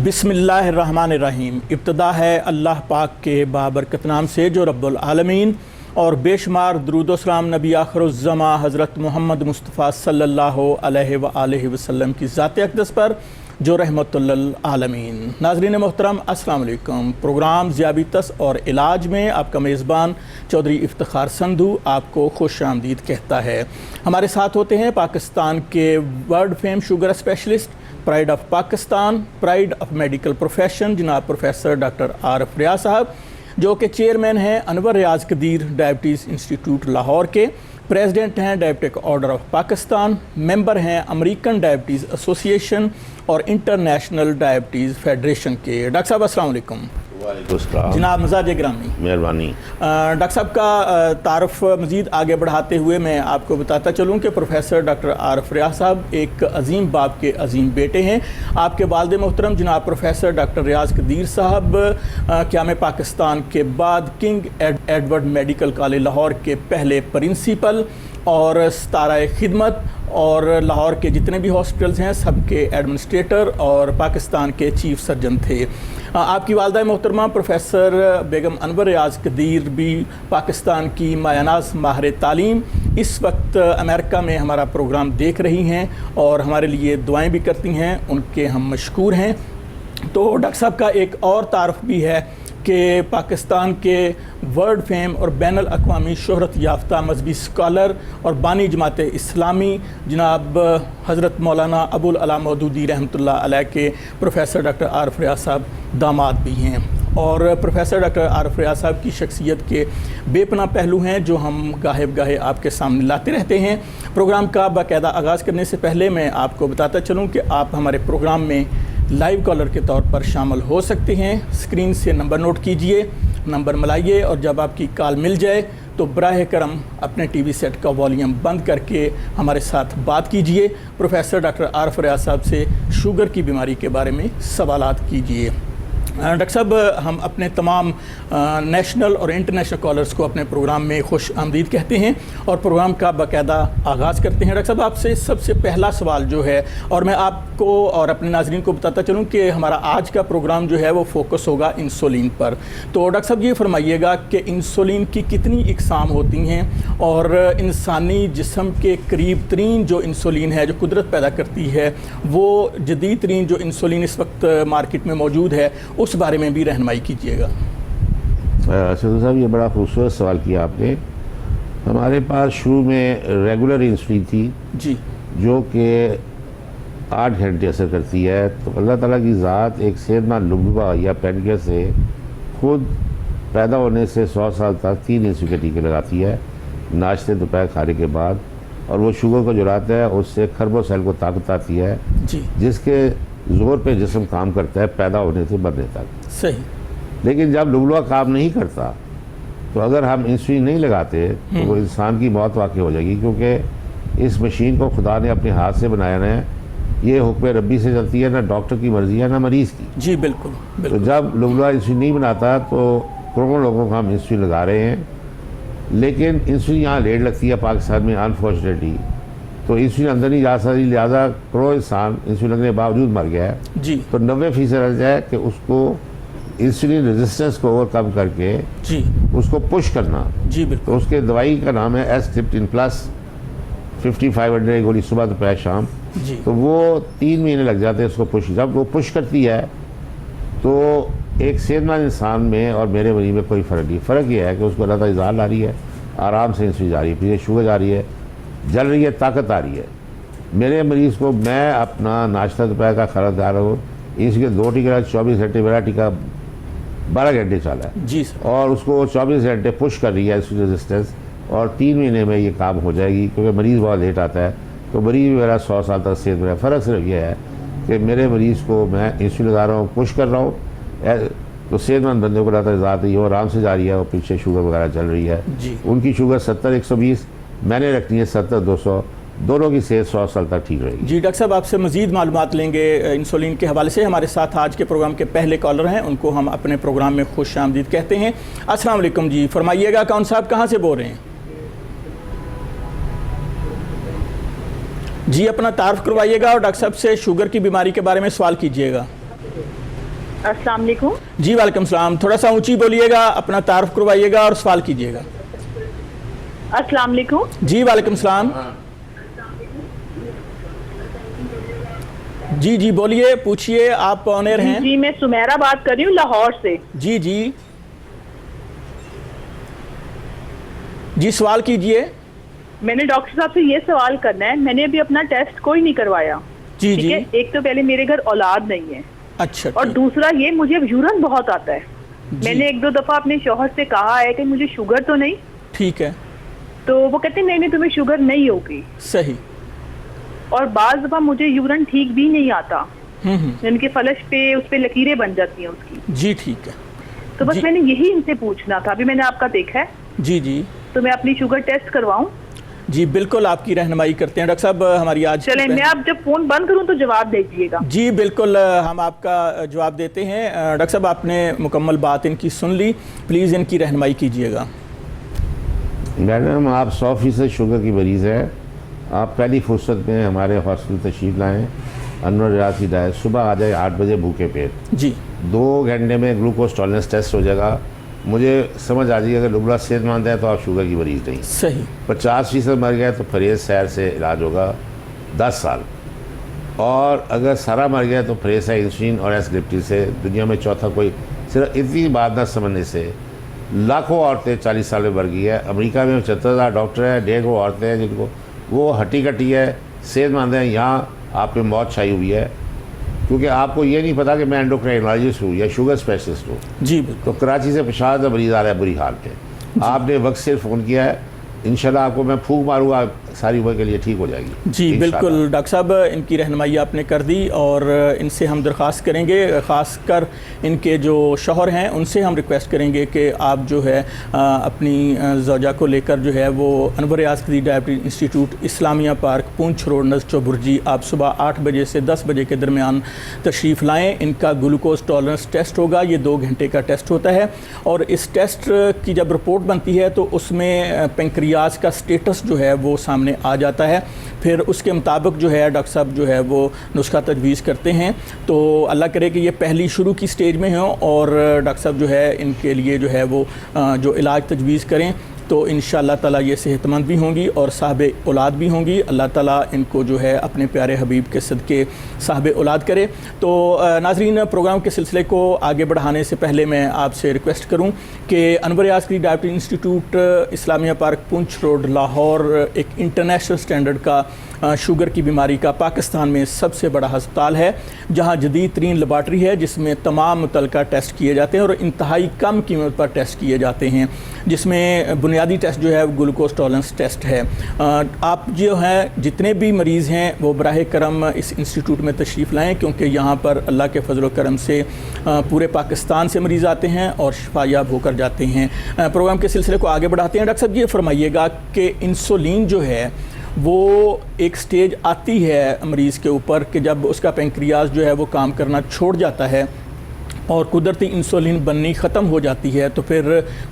बिस्मिल्लाहिर्रहमानिर्रहीम। इब्तिदा है अल्लाह पाक के बाबरकत नाम से जो रब्बुल आलमीन और बेशुमार दरूद व सलाम नबी आखिरुज़्ज़मा हज़रत मोहम्मद मुस्तफ़ा सल्लल्लाहु अलैहि वसल्लम की ज़ात अक़दस पर जो रहमतुल लिल आलमीन। नाज़रीन मोहतरम अस्सलाम वालेकुम। प्रोग्राम ज़ियाबितस और इलाज में आपका मेज़बान चौधरी इफ्तिखार संधू आपको खुश आमदीद कहता है। हमारे साथ होते हैं पाकिस्तान के world fame sugar specialist, pride of Pakistan, pride of medical profession जनाब प्रोफेसर डॉक्टर आरिफ रियाज साहब, जो कि चेयरमैन हैं अनवर रियाज कदीर डायबिटीज़ इंस्टीट्यूट लाहौर के, प्रेसिडेंट हैं diabetic order of Pakistan, member हैं अमेरिकन डायबिटीज़ एसोसिएशन और इंटरनेशनल डायबिटीज़ फेडरेशन के। डॉक्टर साहब अस्सलाम वालेकुम। जनाब मज़ाज ग्रामी, मेहरबानी। डॉक्टर साहब का तारुफ मज़ीद आगे बढ़ाते हुए मैं आपको बताता चलूँ कि प्रोफेसर डॉक्टर आरिफ रियाज साहब एक अजीम बाप के अजीम बेटे हैं। आपके वालिद मोहतरम जनाब प्रोफेसर डॉक्टर रियाज कदीर साहब क़याम पाकिस्तान के बाद king Edward medical college Lahore के पहले प्रिंसिपल और सितारा खिदमत और लाहौर के जितने भी हॉस्पिटल्स हैं सबके एडमिनिस्ट्रेटर और पाकिस्तान के चीफ सर्जन थे। आपकी वालदा मोहतरमा प्रोफेसर बेगम अनवर रियाज कदीर भी पाकिस्तान की मायानाज़ माहिर तालीम इस वक्त अमेरिका में हमारा प्रोग्राम देख रही हैं और हमारे लिए दुआएं भी करती हैं, उनके हम मशकूर हैं। तो डॉक्टर साहब का एक और तारुफ भी है कि पाकिस्तान के वर्ल्ड फेम और बैनुल अक़वामी शोहरत याफ्ता मजहबी स्कॉलर और बानी जमात इस्लामी जनाब हज़रत मौलाना अबुल अला मौदूदी रहमतुल्लाह अलैह के प्रोफेसर डॉक्टर आरिफ रियाज साहब दामाद भी हैं। और प्रोफेसर डॉक्टर आरिफ रियाज साहब की शख्सियत के बेपना पहलू हैं जो हम गाहे गाहे आपके सामने लाते रहते हैं। प्रोग्राम का बाकायदा आगाज़ करने से पहले मैं आपको बताता चलूँ कि आप हमारे प्रोग्राम में लाइव कॉलर के तौर पर शामिल हो सकते हैं। स्क्रीन से नंबर नोट कीजिए, नंबर मिलाइए और जब आपकी कॉल मिल जाए तो बराह करम अपने टीवी सेट का वॉल्यूम बंद करके हमारे साथ बात कीजिए। प्रोफेसर डॉक्टर आरिफ रियाज साहब से शुगर की बीमारी के बारे में सवालात कीजिए। डॉक्टर साहब, हम अपने तमाम नेशनल और इंटरनेशनल कॉलर्स को अपने प्रोग्राम में खुश आमदीद कहते हैं और प्रोग्राम का बाकायदा आगाज़ करते हैं। डॉक्टर साहब, आपसे सबसे पहला सवाल जो है, और मैं आपको और अपने नाज़रीन को बताता चलूँ कि हमारा आज का प्रोग्राम जो है वो फोकस होगा इंसुलिन पर। तो डॉक्टर साहब ये फरमाइएगा कि इंसुलिन की कितनी इकसाम होती हैं और इंसानी जिस्म के करीब तरीन जो इंसुलिन है जो कुदरत पैदा करती है वो जदीद तरीन जो इंसुलिन इस वक्त मार्केट में मौजूद है उस बारे में भी रहनुमाई कीजिएगा। सदर साहब, ये बड़ा खूबसूरत सवाल किया आपने। हमारे पास शुरू में रेगुलर इंसुलिन थी जी, जो कि 8 घंटे असर करती है। तो अल्लाह ताला की ज़ात एक सेहतमंद लुबवा या पेनक्रियास से खुद पैदा होने से 100 साल तक 3 इंसुलिन के टीके लगाती है नाश्ते दोपहर खाने के बाद, और वो शुगर को जुड़ाता है, उससे खरबों सेल को ताकत आती है जी, जिसके ज़ोर पे जिस्म काम करता है पैदा होने से मरने तक। सही। लेकिन जब लुबवा काम नहीं करता तो अगर हम इंसुलिन नहीं लगाते तो वो इंसान की मौत वाक़ई हो जाएगी, क्योंकि इस मशीन को खुदा ने अपने हाथ से बनाया है। ये हुक्म रब्बी से चलती है, ना डॉक्टर की मर्ज़ी है ना मरीज़ की। जी बिल्कुल, तो जब लुबवा इंसुलिन नहीं बनाता तो करोड़ों लोगों को हम इंसुलिन लगा रहे हैं, लेकिन इंसुलिन यहाँ लेट लगती है पाकिस्तान में अनफॉर्चुनेटली। तो इंसुलिन अंदर नहीं जा सकती, लिहाजा करोड़ इंसान इंसुलिन लगने के बावजूद मर गया है जी। तो 90% अर्ज है कि उसको इंसुलिन रेजिस्टेंस को ओवरकम करके जी उसको पुश करना जी बिल्कुल। तो उसके दवाई का नाम है एस्क्रिप्टिन प्लस 5500 गोली सुबह दोपहर शाम जी। तो वो 3 महीने लग जाते हैं उसको पुश। जब वो पुश करती है तो एक सेहतमंद इंसान में और मेरे मरीज में कोई फ़र्क नहीं। फ़र्क ये है कि उसको अल्लाह ताला इज़ाल आ रही है, आराम से इंसुलिन जा रही है, फिर शुगर जा रही है, जल रही है, ताकत आ रही है। मेरे मरीज़ को मैं अपना नाश्ता दोपहर का खाना खा रहा हूँ, इसके 2 टीका 24 घंटे, मेरा टीका 12 घंटे चला है जी सर। और उसको 24 घंटे पुश कर रही है इंसुलिन रेजिस्टेंस, और 3 महीने में ये काम हो जाएगी, क्योंकि मरीज़ बहुत लेट आता है। तो मरीज़ मेरा 100 साल तक सेहत में। फ़र्क सिर्फ ये है कि मेरे मरीज़ को मैं इंसुलिन लगा रहा हूँ, पुश कर रहा हूँ, तो सेहतमंद बंदे को रहता है ज़्यादा ही वो आराम से जा रही है और पीछे शुगर वगैरह चल रही है जी। उनकी शुगर 70-120, मैंने रखनी है 70-200, दोनों की सेहत 100 साल तक ठीक रहेगी जी। डॉक्टर साहब, आपसे मज़ीद मालूमात लेंगे इंसुलिन के हवाले से। हमारे साथ आज के प्रोग्राम के पहले कॉलर हैं, उनको हम अपने प्रोग्राम में खुश आमदीद कहते हैं। अस्सलाम वालेकुम जी, फरमाइएगा कौन साहब, कहाँ से बोल रहे हैं जी? अपना तारुफ करवाइएगा और डॉक्टर साहब से शुगर की बीमारी के बारे में सवाल कीजिएगा। अस्सलाम वालेकुम। जी वालेकुम सलाम। थोड़ा सा ऊंची बोलिएगा, अपना तारुफ करवाइएगा और सवाल कीजिएगा। अस्सलाम वालेकुम। जी वालेकुम सलाम। जी जी बोलिए, पूछिए, आप ऑनर हैं। जी मैं सुमेरा बात कर रही हूँ लाहौर से। जी जी जी सवाल कीजिए। मैंने डॉक्टर साहब से ये सवाल करना है, मैंने अभी अपना टेस्ट कोई नहीं करवाया। जी ठीक जी। है, एक तो पहले मेरे घर औलाद नहीं है अच्छा और ठीक। दूसरा ये मुझे अब यूरन बहुत आता है। मैंने एक दो दफा अपने शौहर से कहा है कि मुझे शुगर तो नहीं, ठीक है, तो वो कहते हैं नहीं नहीं तुम्हें शुगर नहीं होगी। सही। और बाज दफा मुझे यूरन ठीक भी नहीं आता, इनके फलश पे उस पे लकीरें बन जाती हैं उसकी। जी ठीक है। तो बस जी। मैंने यही इनसे पूछना था, अभी मैंने आपका देखा है जी जी तो मैं अपनी शुगर टेस्ट करवाऊं? जी बिल्कुल, आपकी रहनुमाई करते हैं डॉक्टर साहब। हमारी आज चलें, मैं आप जब फोन बंद करूं तो जवाब दीजिएगा। जी बिल्कुल, हम आपका जवाब देते हैं। डॉक्टर साहब आपने मुकम्मल बात इनकी सुन ली, प्लीज़ इनकी रहनुमाई कीजिएगा। मैडम आप 100% शुगर की मरीज़ है। आप पहली फुर्सत में हमारे हॉस्पिटल तशरीफ़ लाएँ। अनवर रियाज की डाइट, सुबह आ जाए 8 बजे भूखे पेट। जी 2 घंटे में ग्लूकोज टॉलरेंस टेस्ट हो जाएगा। मुझे समझ आ जाएगी अगर लुबला सेहतमंद है तो आप शुगर की मरीज़ नहीं। सही। 50% मर गया तो परहेज सैर से इलाज होगा 10 साल, और अगर सारा मर गया तो परहेज है इंसुलिन और एसग्लिप्टिन से। दुनिया में चौथा कोई, सिर्फ इतनी बात न समझने से लाखों औरतें 40 साल में मर गई है। अमेरिका में 75,000 डॉक्टर हैं, 150 औरतें हैं जिनको वो हट्टी कट्टी है, सेहतमंद है। यहाँ आप पे मौत छाई हुई है क्योंकि आपको ये नहीं पता कि मैं एंडोक्राइनोलॉजिस्ट हूँ या शुगर स्पेशलिस्ट हूँ। जी बिल्कुल। तो कराची से 50 मरीज़ आ रहा है बुरी हाल पे। आपने वक्त से फ़ोन किया है, इंशाल्लाह आपको मैं फूंक मारूंगा, सारी उम्र के लिए ठीक हो जाएगी। जी बिल्कुल डॉक्टर साहब, इनकी रहनुमाई आपने कर दी और इनसे हम दरख्वास्त करेंगे, ख़ासकर इनके जो शौहर हैं उनसे हम रिक्वेस्ट करेंगे कि आप जो है अपनी ज़ौजा को लेकर जो है वो अनवर रियाज डायबिटीज़ इंस्टीट्यूट इस्लामिया पार्क पूंछ रोड नज़र चौबुर्जी आप सुबह 8 बजे से 10 बजे के दरमियान तशरीफ़ लाएँ। इनका ग्लूकोज टॉलरेंस टेस्ट होगा, ये 2 घंटे का टेस्ट होता है और इस टेस्ट की जब रिपोर्ट बनती है तो उसमें पेंक्रियाज का स्टेटस जो है वो सामने आ जाता है। फिर उसके मुताबिक जो है डॉक्टर साहब जो है वो नुस्खा तजवीज़ करते हैं। तो अल्लाह करे कि ये पहली शुरू की स्टेज में हो और डॉक्टर साहब जो है इनके लिए जो है वो जो इलाज तजवीज़ करें तो इंशाअल्लाह ताला ये सेहतमंद भी होंगी और साहब औलाद भी होंगी। अल्लाह ताला इनको जो है अपने प्यारे हबीब के सदक़े साहब औलाद करे। तो नाज़रीन, प्रोग्राम के सिलसिले को आगे बढ़ाने से पहले मैं आपसे रिक्वेस्ट करूं कि अनवर रियाज डायबिटीज़ इंस्टीट्यूट इस्लामिया पार्क पूंछ रोड लाहौर एक इंटरनेशनल स्टैंडर्ड का शुगर की बीमारी का पाकिस्तान में सबसे बड़ा हस्पताल है, जहाँ जदीद तरीन लेबार्ट्री है जिसमें तमाम मुतलका टेस्ट किए जाते हैं और इंतहाई कम कीमत पर टेस्ट किए जाते हैं, जिसमें बुनियादी टेस्ट जो है ग्लूकोज टॉलरेंस टेस्ट है। आप जो हैं जितने भी मरीज़ हैं वो बराह करम इस इंस्टीट्यूट में तशरीफ़ लाएँ, क्योंकि यहाँ पर अल्लाह के फजल व करम से पूरे पाकिस्तान से मरीज़ आते हैं और शिफायाब होकर जाते हैं। प्रोग्राम के सिलसिले को आगे बढ़ाते हैं। डॉक्टर साहब ये फरमाइएगा कि इंसुलिन जो है वो एक स्टेज आती है मरीज़ के ऊपर कि जब उसका पेंक्रियाज जो है वो काम करना छोड़ जाता है और कुदरती इंसुलिन बननी ख़त्म हो जाती है, तो फिर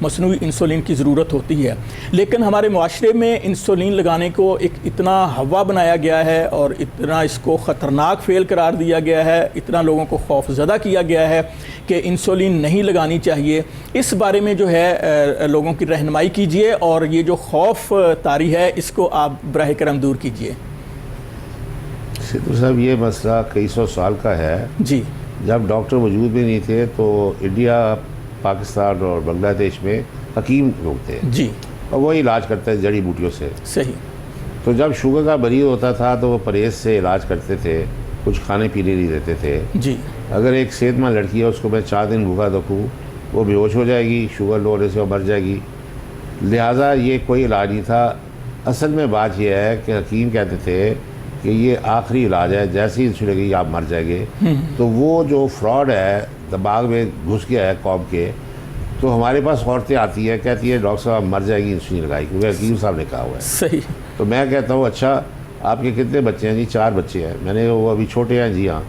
मसनूई इंसुलिन की ज़रूरत होती है। लेकिन हमारे माशरे में इंसुलिन लगाने को एक इतना हवा बनाया गया है और इतना इसको ख़तरनाक फ़ेल करार दिया गया है, इतना लोगों को खौफज़दा किया गया है कि इंसुलिन नहीं लगानी चाहिए। इस बारे में जो है लोगों की रहनुमाई कीजिए और ये जो खौफ तारी है इसको आप बराह करम दूर कीजिए। सिद्धू साहब, ये मसला कई सौ साल का है। जी। जब डॉक्टर मौजूद भी नहीं थे तो इंडिया, पाकिस्तान और बांग्लादेश में हकीम लोग थे जी, और वो इलाज करते थे जड़ी बूटियों से। सही। तो जब शुगर का मरीज होता था तो वो परहेज से इलाज करते थे, कुछ खाने पीने नहीं देते थे। जी। अगर एक सेहतमंद लड़की है उसको मैं 4 दिन भूखा रखूँ, वो बेहोश हो जाएगी, शुगर लो होने से वो मर जाएगी। लिहाजा ये कोई इलाज नहीं था। असल में बात यह है कि हकीम कहते थे कि ये आखिरी इलाज है, जैसे ही छुड़ेगी आप मर जाएंगे। तो वो जो फ्रॉड है दिमाग में घुस गया है कौम के, तो हमारे पास औरतें आती हैं, कहती है डॉक्टर साहब मर जाएगी इंसुलिन लगाई, क्योंकि हकीम साहब ने कहा हुआ है। सही। तो मैं कहता हूँ अच्छा आपके कितने बच्चे हैं? जी 4 बच्चे हैं। मैंने वो अभी छोटे हैं। जी हाँ,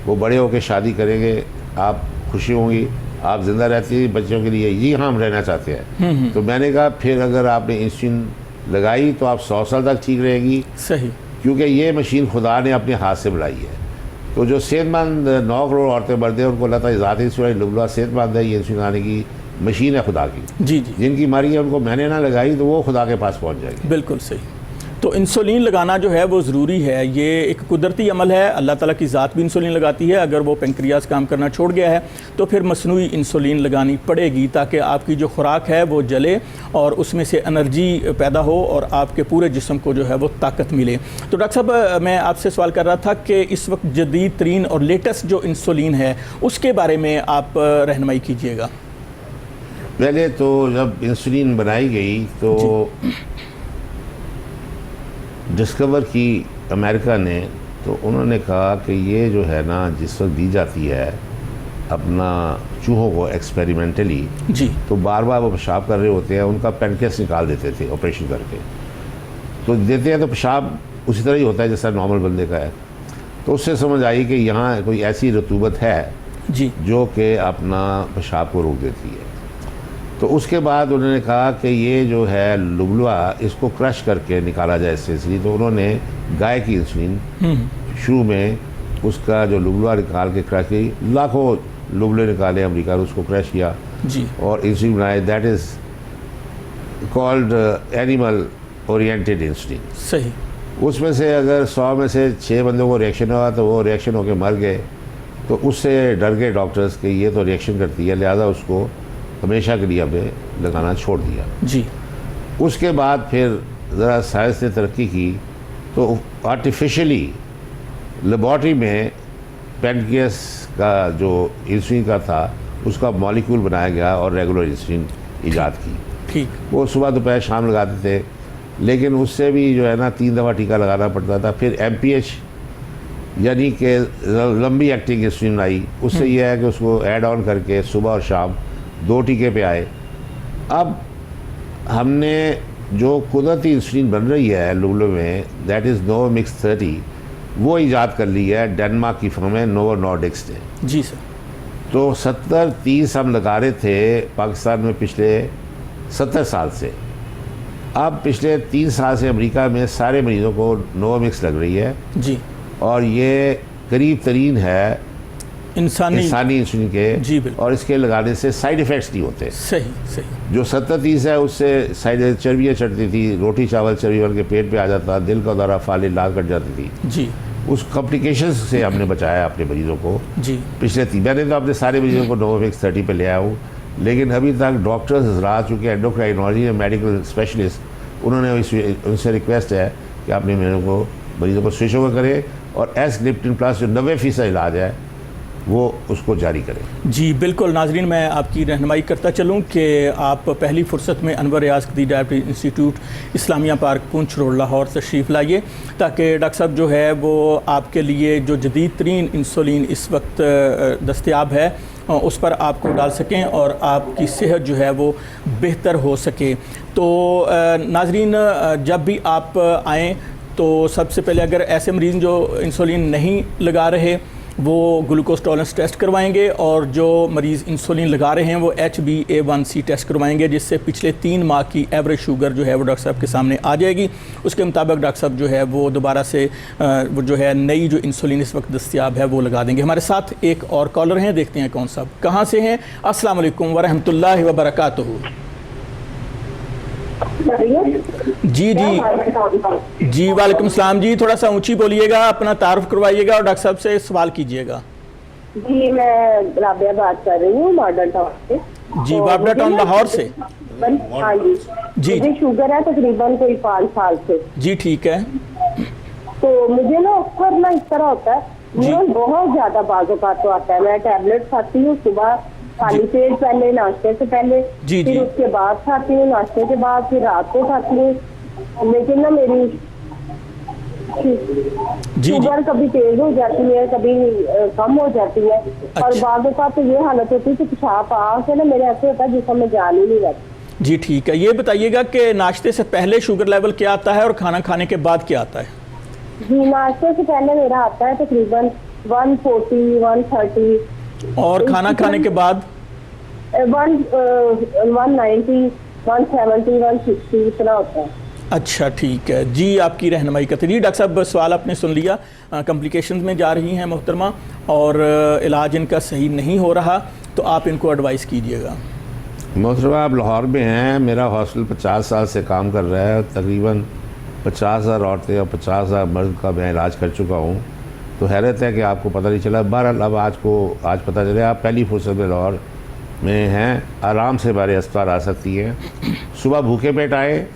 वो बड़े होकर शादी करेंगे, आप खुशी होंगी, आप जिंदा रहती है बच्चों के लिए। जी हाँ, हम रहना चाहते हैं। तो मैंने कहा फिर अगर आपने इंसुलिन लगाई तो आप 100 साल तक ठीक रहेगी। सही। क्योंकि ये मशीन खुदा ने अपने हाथ से बनाई है। तो जो सेहतमंद 9 करोड़ औरतें मर्द हैं उनको अल्लाह ताला ज़ात इंसुलिन लुबला सेहतमंद है, ये इंसुलिन आने की मशीन है खुदा की। जी जी, जिनकी मारी है उनको मैंने ना लगाई तो वो खुदा के पास पहुंच जाएगी। बिल्कुल सही। तो इंसुलिन लगाना जो है वो ज़रूरी है, ये एक कुदरती अमल है, अल्लाह ताला की ज़ात भी इंसुलिन लगाती है। अगर वो पेंक्रियाज काम करना छोड़ गया है तो फिर मसनूई इंसुलिन लगानी पड़ेगी ताकि आपकी जो खुराक है वो जले और उसमें से एनर्जी पैदा हो और आपके पूरे जिस्म को जो है वो ताकत मिले। तो डॉक्टर साहब, मैं आपसे सवाल कर रहा था कि इस वक्त जदीद तरीन और लेटेस्ट जो इंसुलिन है उसके बारे में आप रहनुमाई कीजिएगा। पहले तो जब इंसुलिन बनाई गई तो डिस्कवर की अमेरिका ने, तो उन्होंने कहा कि ये जो है ना जिस वक्त दी जाती है अपना चूहों को एक्सपेरिमेंटली जी, तो बार बार वो पेशाब कर रहे होते हैं, उनका पेनक्रियास निकाल देते थे ऑपरेशन करके। तो देते हैं तो पेशाब उसी तरह ही होता है जैसा नॉर्मल बंदे का है। तो उससे समझ आई कि यहाँ कोई ऐसी रतूबत है जी, जो कि अपना पेशाब को रोक देती है। तो उसके बाद उन्होंने कहा कि ये जो है लुबलुआ इसको क्रश करके निकाला जाए इससे, इसलिए तो उन्होंने गाय की इंसुलिन शुरू में उसका जो लुबलुआ निकाल के क्रश की, लाखों लुबले निकाले अमेरिका ने, उसको क्रश किया जी, और इंसुलिन बनाए। That is called animal oriented insulin. सही। उसमें से अगर 100 में से 6 बंदों को रिएक्शन हुआ तो वो रिएक्शन होकर मर गए। तो उससे डर गए डॉक्टर्स कि ये तो रिएक्शन करती है, लिहाजा उसको हमेशा के लिए हमें लगाना छोड़ दिया। जी, उसके बाद फिर ज़रा साइंस ने तरक्की की तो आर्टिफिशियली लेबॉर्ट्री में पेनक्रियास का जो इंसुलिन का था उसका मॉलिक्यूल बनाया गया और रेगुलर इंसुलिन ईजाद की। ठीक। वो सुबह दोपहर शाम लगाते थे, लेकिन उससे भी जो है ना 3 दफ़ा टीका लगाना पड़ता था। फिर MPH यानी कि लंबी एक्टिंग इंसुलिन आई, उससे यह है कि उसको ऐड ऑन करके सुबह और शाम 2 टीके पे आए। अब हमने जो कुदरती इंसुलिन बन रही है लुबलो में, दैट इज़ नोवोमिक्स 30, वो ईजाद कर ली है डेनमार्क की फर्म है नोवो नॉर्डिक्स ने। जी सर। तो 70-30 हम लगा रहे थे पाकिस्तान में पिछले 70 साल से। अब पिछले 3 साल से अमेरिका में सारे मरीज़ों को नोवोमिक्स लग रही है जी, और ये करीब तरीन है इंसानी इंसुलिन के। जी बिल्कुल। और इसके लगाने से साइड इफ़ेक्ट्स नहीं होते। सही सही। जो 70-30 है उससे साइड चर्बियाँ चढ़ती थी, रोटी चावल चर्बी बन के पेट पे आ जाता, दिल का दौरा, फाले, लाल कट जाती थी। जी, उस कॉम्प्लिकेशंस से हमने बचाया अपने मरीज़ों को जी, पिछले 3 महीने। तो अपने सारे मरीज़ों को नोवोमिक्स 30 पे ले आया हूँ, लेकिन अभी तक डॉक्टर्स हज़रात चूँकि एंडोक्राइनोलॉजी या मेडिकल स्पेशलिस्ट, उन्होंने उनसे रिक्वेस्ट है कि अपने मरीज़ों को स्विच ओवर करें और एस-लिप्टिन प्लस जो 90% इलाज है वो उसको जारी करें। जी बिल्कुल। नाजरीन, मैं आपकी रहनुमाई करता चलूँ कि आप पहली फ़ुर्सत में अनवर रियाज कदी diabetes institute Islamia park Poonch road Lahore तशरीफ़ लाइए ताकि डॉक्टर साहब जो है वो आपके लिए जो जदीद तरीन इंसुलिन इस वक्त दस्तयाब है उस पर आपको डाल सकें और आपकी सेहत जो है वो बेहतर हो सके। तो नाजरीन, जब भी आप आएँ तो सबसे पहले अगर ऐसे मरीज़ जो इंसुलिन नहीं लगा रहे वो ग्लूकोज टॉलरेंस टेस्ट करवाएंगे और जो मरीज़ इंसुलिन लगा रहे हैं वो HbA1c टेस्ट करवाएंगे, जिससे पिछले 3 माह की एवरेज शुगर जो है वो डॉक्टर साहब के सामने आ जाएगी। उसके मुताबिक डॉक्टर साहब जो है वो दोबारा से वो जो है नई जो इंसुलिन इस वक्त दस्तयाब है वो लगा देंगे। हमारे साथ एक और कॉलर हैं, देखते हैं कौन साहब कहाँ से हैं। अस्सलाम वालेकुम वरहमतुल्लाहि वबरकातुहू। जी जी जी, वालेकुम सलाम जी। थोड़ा सा ऊंची बोलिएगा, अपना तारुफ करवाइएगा और डॉक्टर साहब से सवाल कीजिएगा। जी, मैं राबिया बात कर रही हूँ मॉडर्न टाउन से। जी, वाबडा टाउन लाहौर से। हाँ जी जी, मुझे शुगर है तकरीबन कोई 5 साल से। जी ठीक है। तो मुझे ना अक्सर ना इस तरह होता है, मुझे बहुत ज्यादा बाज़-औक़ात तो आता है। मैं टैबलेट खाती हूँ सुबह खाली पेट, पहले नाश्ते से पहले, जी, फिर जी। उसके बाद खाती हूँ, नाश्ते के बाद, फिर रात को खाती हूँ। लेकिन ना मेरी जी, शुगर कभी तेज हो जाती है, कभी कम हो जाती है। और अच्छा। बाज़ औक़ात तो ये हालत होती है कि पेशाब आ के ना मेरे ऐसे होता है जिसमें मैं जान ही नहीं रहती। जी ठीक है। ये बताइएगा कि नाश्ते से पहले शुगर लेवल क्या आता है और खाना खाने के बाद क्या आता है? जी, नाश्ते से पहले मेरा आता है तकरीबन 140, 130 और खाना खाने के बाद 190, 170, 160 इतना होता है। अच्छा ठीक है जी, आपकी रहनुमाई करते जी। डॉक्टर साहब सवाल आपने सुन लिया, कॉम्प्लिकेशंस में जा रही हैं मोहतरमा और इलाज इनका सही नहीं हो रहा, तो आप इनको एडवाइस कीजिएगा। मोहतरमा आप लाहौर में हैं, मेरा हॉस्टल 50 साल से काम कर रहा है, तकरीबन 50,000 औरतें और 50,000 मर्द का मैं इलाज कर चुका हूँ। तो हैरत है कि आपको पता नहीं चला। बहरहाल अब आज पता चले, आप पहली फुर्सत में लाहौर में हैं, आराम से हमारे अस्पताल आ सकती हैं। सुबह भूखे पेट आए,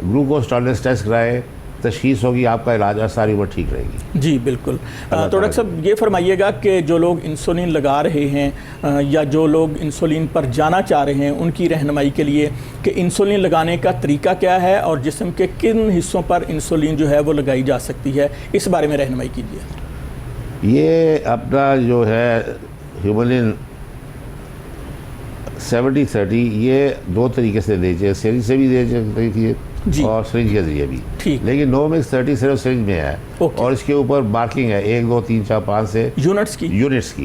ग्लूकोज टॉलरेंस टेस्ट कराए, तशखीस होगी, आपका इलाज और सारी उम्र ठीक रहेगी। जी बिल्कुल। तो डॉक्टर साहब ये फरमाइएगा कि जो लोग इंसुलिन लगा रहे हैं या जो लोग इंसुलिन पर जाना चाह रहे हैं, उनकी रहनुमाई के लिए कि इंसुलिन लगाने का तरीका क्या है और जिस्म के किन हिस्सों पर इंसुलिन जो है वो लगाई जा सकती है, इस बारे में रहनुमाई कीजिए। ये अपना जो है ह्यूमलिन 70-30 ये दो तरीके से दीजिए, सीरीज से भी दे सकते जी। और सिरिंज के जरिए भी, ठीक। लेकिन नोमिक्स 30 सिर्फ सिरिंज में है और इसके ऊपर मार्किंग है 1 2 3 4 5 से यूनिट्स की।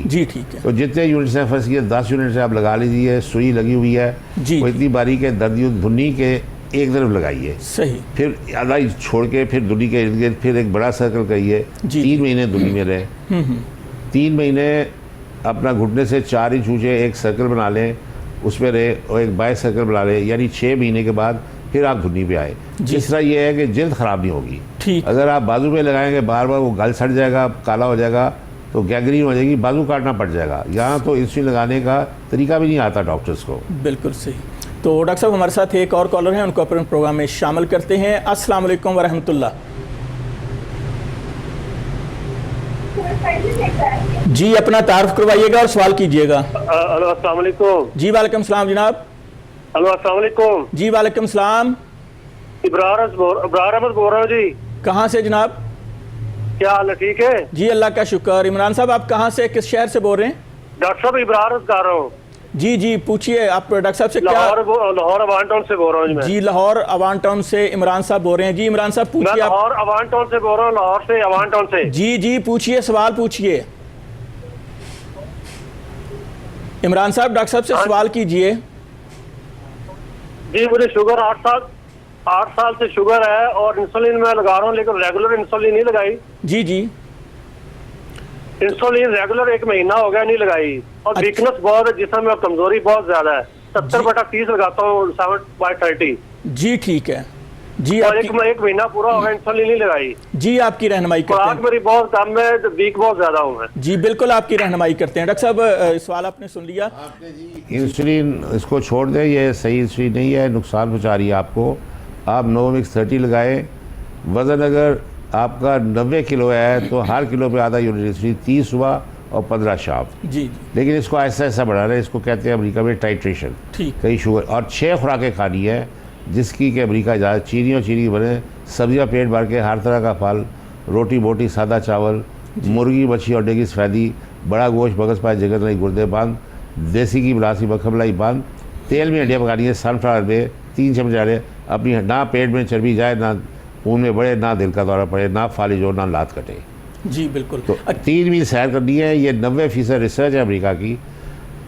जी ठीक है। तो जितने यूनिट्स हैं, फर्स्ट किए 10 यूनिट से आप लगा लीजिए। सुई लगी हुई है जी, वो इतनी बारीक है, दर्द धुन्नी के एक तरफ लगाइए, सही। फिर आधा छोड़ के फिर धुन्नी के इर्द गिर्द फिर एक बड़ा सर्कल करिए। 3 महीने धुन्नी में रहे। 3 महीने अपना घुटने से 4 इंच ऊंचे एक सर्कल बना लें, उसमें रहे और एक बाय सर्कल बना लें, यानी 6 महीने के बाद फिर आप धुन्नी पे आए। तीसरा ये है कि जल्द ख़राब नहीं होगी। ठीक। अगर आप बाजू पे लगाएंगे बार बार वो गल सड़ जाएगा, काला हो जाएगा, तो गैंग्रीन हो जाएगी, बाजू काटना पड़ जाएगा। यहाँ तो इंसुलिन लगाने का तरीका भी नहीं आता डॉक्टर्स को। बिल्कुल सही। तो डॉक्टर साहब हमारे साथ एक और कॉलर हैं, उनको अपने प्रोग्राम में शामिल करते हैं। अस्सलाम वालेकुम वरहमतुल्लाह। जी अपना तारुफ करवाइएगा और सवाल कीजिएगा। हेलो अस्सलाम वालेकुम। जी वालेकुम सलाम जनाब। हेलो अस्सलाम वालेकुम। जी वालेकुम सलाम। इब्रार अहमद बोल रहा हूँ जी। कहाँ से जनाब? क्या हाल है? ठीक है जी अल्लाह का शुक्र। इमरान साहब आप कहाँ से, किस शहर से बोल रहे हैं? डॉक्टर साहब इब्रार कर रहा हूँ। जी जी पूछिए, आप डॉक्टर साहब से क्या? लाहौर अवान टाउन से बोल रहा हूँ जी लाहौर अवान टाउन से इमरान साहब बोल रहे हैं। जी इमरान साहब पूछिए। लाहौर अवान टाउन से बोल रहा हूँ, लाहौर से अवान टाउन से। जी जी पूछिए, सवाल पूछिए इमरान साहब। डॉक्टर साहब से सवाल कीजिए। जी मुझे शुगर 8 साल से शुगर है और इंसुलिन मैं लगा रहा हूँ, लेकिन रेगुलर इंसुलिन नहीं लगाई। जी जी इंसुलिन रेगुलर 1 महीना हो गया नहीं लगाई, और वीकनेस बहुत है जिसमें मैं कमजोरी बहुत ज्यादा है। 70/30 लगाता हूँ 7/30। जी ठीक है जी। और एक महीना पूरा हो गया इंसुलिन नहीं लगाई। जी आपकी रहनुमाई करते हैं। मेरी बहुत कम है, वीक बहुत ज्यादा हूँ मैं। जी बिल्कुल आपकी रहनुमाई करते हैं। डॉक्टर साहब सवाल आपने सुन लिया। इंसुलिन इसको छोड़ दें, ये सही इंसुलिन नहीं है, नुकसान पहुँचा रही है आपको। आप नोमिक्स 30 लगाए। वज़न अगर आपका 90 किलो है तो हर किलो पे आधा यूनिट इंसुलिन, 30 सुबह और 15 शाम। जी लेकिन इसको ऐसा ऐसा बढ़ा रहे हैं, इसको कहते हैं अमेरिका में टाइट्रेशन। ठीक। कई शुगर और 6 खुराकें खानी है, जिसकी कि अमेरिका ज़्यादा चीनी बने, सब्जियां पेट भर के, हर तरह का फल, रोटी बोटी, सादा चावल, मुर्गी मच्छी और अंडे की सफेदी, बड़ा गोश्त, मगज पाए, जगर नहीं, गुर्दे बंद, देसी की मलासी मक्खन मलाई बंद, तेल में हड्डियाँ पकानी है, सनफ्लावर में 3 चम्मच डाले। अपनी ना पेट में चर्बी जाए, ना खून में बढ़े, ना दिल का दौरा पड़े, ना फालिज हो, ना लात कटे। जी बिल्कुल। तो 3 मील सैर करनी है। ये 90% रिसर्च है अमेरिका की।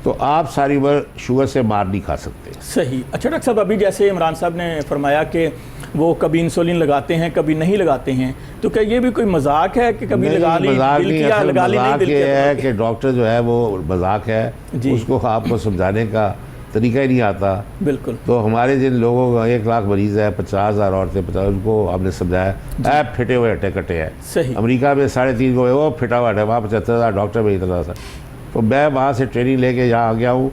तो आप सारी उम्र शुगर से मार नहीं खा सकते। सही। अच्छा डॉक्टर साहब, अभी जैसे इमरान साहब ने फरमाया कि वो कभी इंसुलिन लगाते हैं कभी नहीं लगाते हैं, तो क्या ये भी कोई मजाक है कि कभी लगा ली, दिल किया, लगा ली नहीं, दिल किया? है कि डॉक्टर जो है वो मजाक है, उसको आपको समझाने का तरीका ही नहीं आता। बिल्कुल। तो हमारे जिन लोगों का 1 लाख मरीज है, 50,000 औरतें, 50, उनको हमने समझाया ऐप फिटे हुए हटे कटे हैं। सही। अमेरिका में 3.5 को वो फिटा हुआ है, वहाँ 75,000 डॉक्टर में इतना सा। तो मैं वहाँ से ट्रेनिंग लेके यहाँ आ गया हूँ।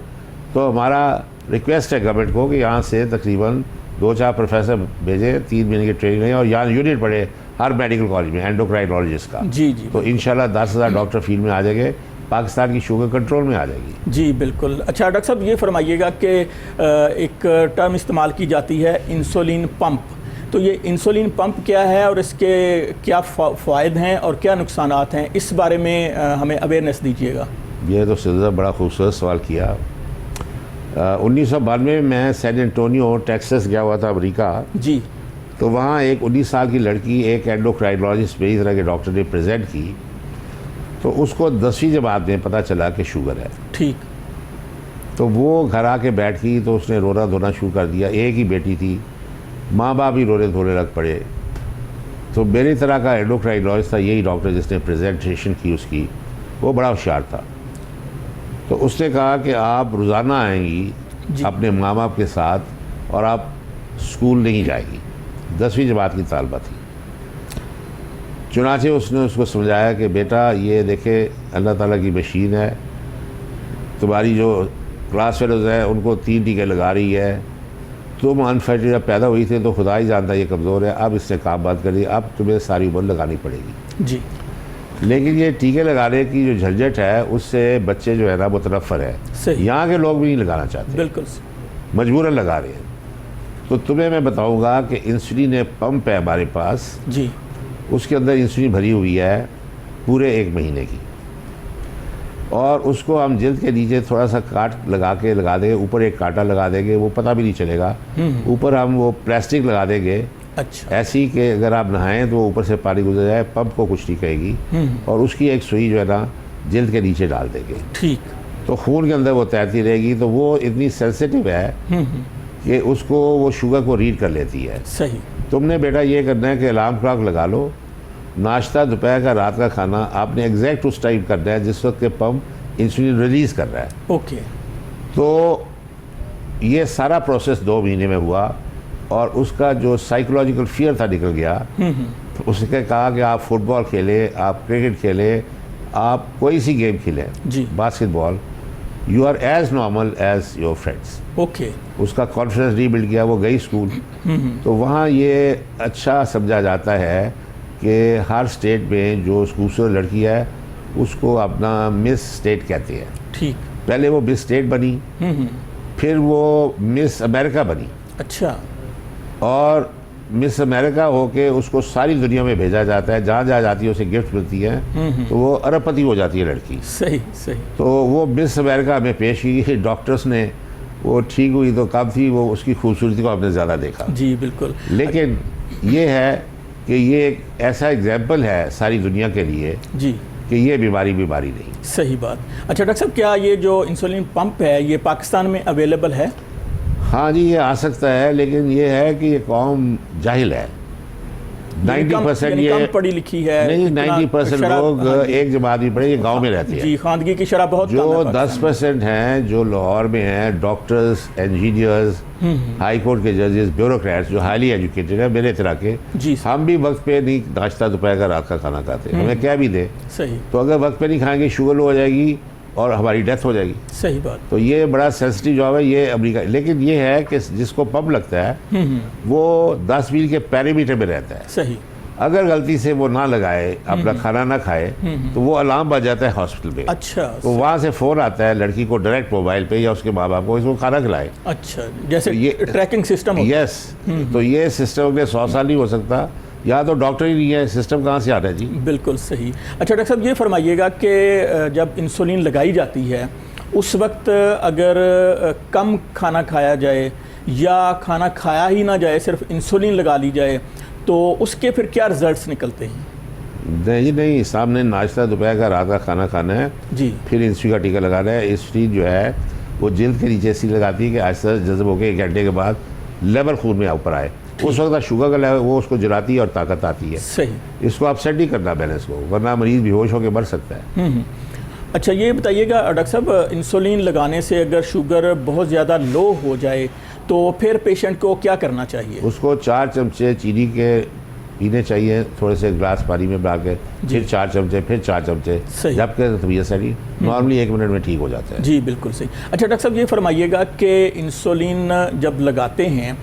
तो हमारा रिक्वेस्ट है गवर्नमेंट को कि यहाँ से तकरीबन 2-4 प्रोफेसर भेजें, 3 महीने की ट्रेनिंग लें और यहाँ यूनिट पढ़े हर मेडिकल कॉलेज में एंडोक्राइनोलॉजिस्ट का। जी जी। तो इंशाल्लाह 10,000 डॉक्टर फील्ड में आ जाएंगे, पाकिस्तान की शुगर कंट्रोल में आ जाएगी। जी बिल्कुल। अच्छा डॉक्टर साहब ये फरमाइएगा कि एक टर्म इस्तेमाल की जाती है इंसुलिन पंप, तो ये इंसुलिन पंप क्या है और इसके क्या फ़ायदे हैं और क्या नुकसानात हैं, इस बारे में हमें अवेयरनेस दीजिएगा। ये तो सिलसिला बड़ा खूबसूरत सवाल किया। 1992 में मैं सैन एंटोनियो टेक्सास गया हुआ था अमेरिका। जी। तो वहाँ एक 19 साल की लड़की एक एंडोक्राइनोलॉजिस्ट मेरी तरह के डॉक्टर ने प्रेजेंट की, तो उसको 10वीं जमात में पता चला कि शुगर है। ठीक। तो वो घर आके बैठ गई, तो उसने रोना धोना शुरू कर दिया। एक ही बेटी थी, माँ बाप ही रोने धोने लग पड़े। तो मेरी तरह का एंडोक्राइनोलॉजिस्ट था यही डॉक्टर जिसने प्रेजेंटेशन की उसकी, वो बड़ा होशियार था। तो उसने कहा कि आप रोज़ाना आएंगी अपने माँ बाप के साथ और आप स्कूल नहीं जाएगी। 10वीं जमात की तालबा थी। चुनाचे उसने उसको समझाया कि बेटा ये देखे अल्लाह ताला की मशीन है, तुम्हारी जो क्लास फेलोज़ हैं उनको 3 टीके लगा रही है, तुम अनफिट जब पैदा हुई थी तो खुदा ही जानता ये कमज़ोर है, अब इससे काम बात कर दी, अब तुम्हें सारी उम्र लगानी पड़ेगी। जी। लेकिन ये टीके लगाने की जो झंझट है उससे बच्चे जो है ना मुतनफ़र है। सही। यहाँ के लोग भी नहीं लगाना चाहते, बिल्कुल मजबूरन लगा रहे हैं। तो तुम्हें मैं बताऊँगा कि इंसुलिन पंप है हमारे पास जी, उसके अंदर इंसुलिन भरी हुई है पूरे 1 महीने की, और उसको हम जिल्द के नीचे थोड़ा सा काट लगा देंगे, ऊपर एक कांटा लगा देंगे, वो पता भी नहीं चलेगा। ऊपर हम वो प्लास्टिक लगा देंगे अच्छा, ऐसी कि अगर आप नहाएं तो ऊपर से पानी गुजर जाए, पंप को कुछ नहीं कहेगी, और उसकी एक सुई जो है ना जिल्द के नीचे डाल देंगे। ठीक। तो खून के अंदर वो तैरती रहेगी, तो वो इतनी सेंसिटिव है कि उसको वो शुगर को रीड कर लेती है। सही। तुमने बेटा ये करना है कि अलार्म क्लॉक लगा लो, नाश्ता दोपहर का रात का खाना आपने एग्जैक्ट उस टाइम करना है जिस वक्त के पंप इंसुलिन रिलीज़ कर रहा है। ओके। तो ये सारा प्रोसेस 2 महीने में हुआ, और उसका जो साइकोलॉजिकल फियर था निकल गया। तो उसने कहा कि आप फुटबॉल खेलें, आप क्रिकेट खेलें, आप कोई सी गेम खेलें, जी, basketball, you are as normal as your friends. Okay. उसका कॉन्फिडेंस रीबिल्ड किया, वो गई स्कूल। तो वहाँ ये अच्छा समझा जाता है कि हर स्टेट में जो खूबसूरत लड़की है उसको अपना मिस स्टेट कहते हैं। ठीक। पहले वो मिस स्टेट बनी, फिर वो मिस अमेरिका बनी, अच्छा। और मिस अमेरिका होके उसको सारी दुनिया में भेजा जाता है, जहाँ जहाँ जाती है उसे गिफ्ट मिलती है, तो वो अरबपति हो जाती है लड़की। सही सही। तो वो मिस अमेरिका में पेश की, डॉक्टर्स ने वो ठीक हुई तो कम थी, वो उसकी खूबसूरती को आपने ज़्यादा देखा। जी बिल्कुल। लेकिन ये है कि ये एक ऐसा एग्जाम्पल है सारी दुनिया के लिए जी कि ये बीमारी नहीं। सही बात। अच्छा डॉक्टर साहब, क्या ये जो इंसुलिन पंप है ये पाकिस्तान में अवेलेबल है? हाँ जी, ये आ सकता है, लेकिन ये है कि ये कौम जाहिल है। 90% ये कम पढ़ी लिखी है। नहीं, 90% लोग एक जमात भी पढ़े, ये गांव में रहते हैं। जी, खानगी की शरह बहुत जो कम है। 10% हैं जो लाहौर में हैं, डॉक्टर्स, इंजीनियर्स, हाई कोर्ट के जजेस, ब्यूरोक्रेट्स जो हाईली एजुकेटेड है मेरे तरह के, जी हम भी वक्त पे नहीं नाश्ता दोपहर का रात का खाना खाते, हमें क्या भी दे। सही। तो अगर वक्त पे नहीं खाएंगे शुगर लो हो जाएगी और हमारी डेथ हो जाएगी। सही बात। तो ये बड़ा सेंसिटिव जॉब है ये अमेरिका। लेकिन ये है कि जिसको पंप लगता है वो 10 मील के पेरीमीटर में रहता है। सही। अगर गलती से वो ना लगाए, अपना खाना ना खाए, तो वो अलार्म बज जाता है हॉस्पिटल में। अच्छा। तो वहाँ से फ़ोन आता है लड़की को डायरेक्ट मोबाइल पे या उसके माँ बाप को, इसको खाना खिलाए। अच्छा, जैसे तो ये ट्रैकिंग सिस्टम। यस। तो ये सिस्टम अगले 100 साल नहीं हो सकता, यहाँ तो डॉक्टर ही नहीं है, सिस्टम कहाँ से आ रहा है जी। बिल्कुल सही। अच्छा डॉक्टर साहब, ये फरमाइएगा कि जब इंसुलिन लगाई जाती है उस वक्त अगर कम खाना खाया जाए या खाना खाया ही ना जाए, सिर्फ इंसुलिन लगा ली जाए, तो उसके फिर क्या रिजल्ट्स निकलते हैं? नहीं, सामने नाश्ता दोपहर का रात का खाना खाना है जी, फिर इंसुलिन का टीका लगाना है। इंसुलिन जो है वो जिल्द के नीचे ऐसी लगाती है कि आहिस्ता जज्ब होकर 1 घंटे के बाद लेवल खून में ऊपर आए, उस वक्त शुगर का लेवल वो उसको जलाती है और ताकत आती है। सही। इसको अपसेट नहीं करना बैलेंस को, वरना मरीज बेहोश होकर मर सकता है। अच्छा ये बताइएगा डॉक्टर साहब, इंसुलिन लगाने से अगर शुगर बहुत ज़्यादा लो हो जाए तो फिर पेशेंट को क्या करना चाहिए? उसको 4 चमचे चीनी के पीने चाहिए, थोड़े से ग्लास पानी में मिला के, फिर 4 चमचे, फिर 4 चमचे, जबकि तबीयत सारी नॉर्मली 1 मिनट में ठीक हो जाता है। जी बिल्कुल सही। अच्छा डॉक्टर साहब, ये फरमाइएगा कि इंसुलिन जब लगाते हैं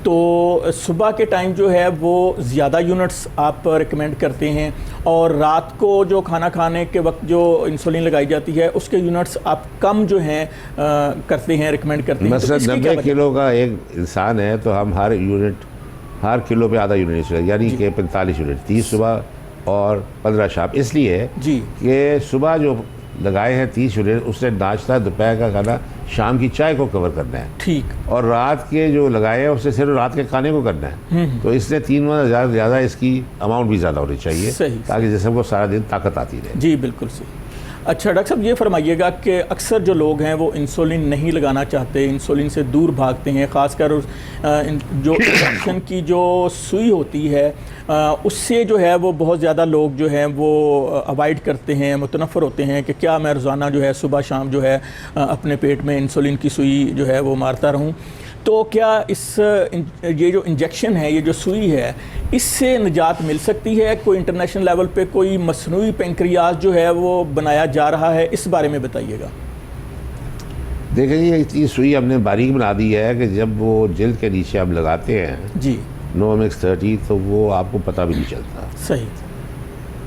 तो सुबह के टाइम जो है वो ज़्यादा यूनिट्स आप रिकमेंड करते हैं, और रात को जो खाना खाने के वक्त जो इंसुलिन लगाई जाती है उसके यूनिट्स आप कम जो हैं करते हैं, रिकमेंड करते हैं। मतलब 90 किलो का एक इंसान है तो हम हर किलो पे आधा यूनिट चाहिए, यानी कि 45 यूनिट, 30 सुबह और 15 शाम। इसलिए जी कि सुबह जो लगाए हैं 30 यूनिट, उसने नाश्ता दोपहर का खाना शाम की चाय को कवर करना है। ठीक। और रात के जो लगाए हैं उससे सिर्फ रात के खाने को करना है। तो इसलिए 3 गुना ज़्यादा इसकी अमाउंट भी ज़्यादा होनी चाहिए, सही, ताकि जिस्म को सारा दिन ताकत आती रहे। जी बिल्कुल सही। अच्छा डॉक्टर साहब, ये फरमाइएगा कि अक्सर जो लोग हैं वो इंसुलिन नहीं लगाना चाहते, इंसुलिन से दूर भागते हैं, ख़ासकर जो इंजेक्शन की जो सुई होती है उससे जो है वो बहुत ज़्यादा लोग जो हैं वो अवॉइड करते हैं, मुतनफ़र होते हैं कि क्या मैं रोज़ाना जो है सुबह शाम जो है अपने पेट में इंसुलिन की सुई जो है वो मारता रहूं। तो क्या ये जो इंजेक्शन है, ये जो सुई है, इससे निजात मिल सकती है? कोई इंटरनेशनल लेवल पे कोई मसनूई पेंक्रियाज जो है वो बनाया जा रहा है, इस बारे में बताइएगा। देखिए, ये सुई हमने बारीक बना दी है कि जब वो जिल्द के नीचे आप लगाते हैं जी नोवामिक्स 30 तो वो आपको पता भी नहीं चलता। सही।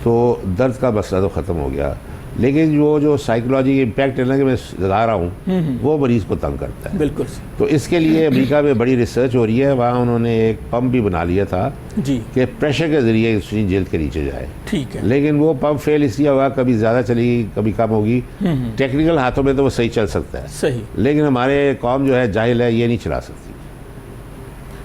तो दर्द का मसला तो ख़त्म हो गया, लेकिन वो जो साइकोलॉजी इम्पैक्ट है ना कि मैं लगा रहा हूँ वो मरीज़ को तंग करता है। बिल्कुल। तो इसके लिए अमेरिका में बड़ी रिसर्च हो रही है, वहाँ उन्होंने एक पंप भी बना लिया था जी कि प्रेशर के ज़रिए इंसुलिन जिल्द के नीचे जाए। ठीक है। लेकिन वो पंप फेल इसलिए होगा, कभी ज़्यादा चलेगी कभी कम होगी। टेक्निकल हाथों में तो वो सही चल सकता है, सही। लेकिन हमारे कौम जो है जाहिल है, ये नहीं चला सकती।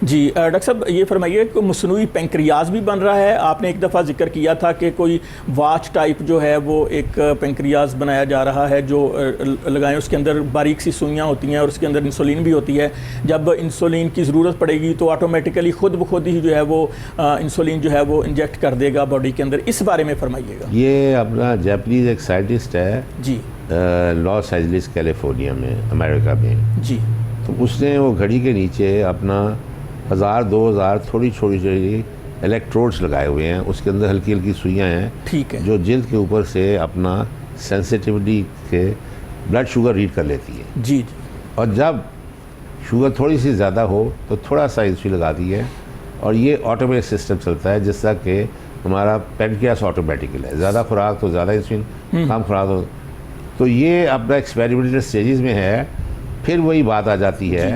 जी डॉक्टर साहब, ये फरमाइए कि मसनूई पेंक्रियाज भी बन रहा है। आपने एक दफ़ा जिक्र किया था कि कोई वाच टाइप जो है वो एक पेंक्रियाज बनाया जा रहा है जो लगाएं, उसके अंदर बारीक सी सुइयाँ होती हैं और उसके अंदर इंसुलिन भी होती है। जब इंसुलिन की ज़रूरत पड़ेगी तो ऑटोमेटिकली खुद ब खुद ही जो है वो इंसुलिन जो है वो इंजेक्ट कर देगा बॉडी के अंदर। इस बारे में फरमाइएगा। ये अपना जापानीज एक साइंटिस्ट है जी, लॉस एंजलिस कैलिफोर्निया में, अमेरिका में जी। तो उसने वो घड़ी के नीचे अपना 1000-2000 थोड़ी छोटी इलेक्ट्रोड्स लगाए हुए हैं, उसके अंदर हल्की हल्की सुइयाँ हैं। ठीक है। जो जिल्द के ऊपर से अपना सेंसिटिविटी के ब्लड शुगर रीड कर लेती है। जी जी। और जब शुगर थोड़ी सी ज़्यादा हो तो थोड़ा सा इंसुलिन लगा दी है और ये ऑटोमेटिक सिस्टम चलता है, जिससे कि हमारा पेनक्रियास ऑटोमेटिकल है। ज़्यादा खुराक तो ज़्यादा इंसुलिन, कम खुराक तो ये अपना एक्सपेरिमेंटल स्टेजेस में है। फिर वही बात आ जाती है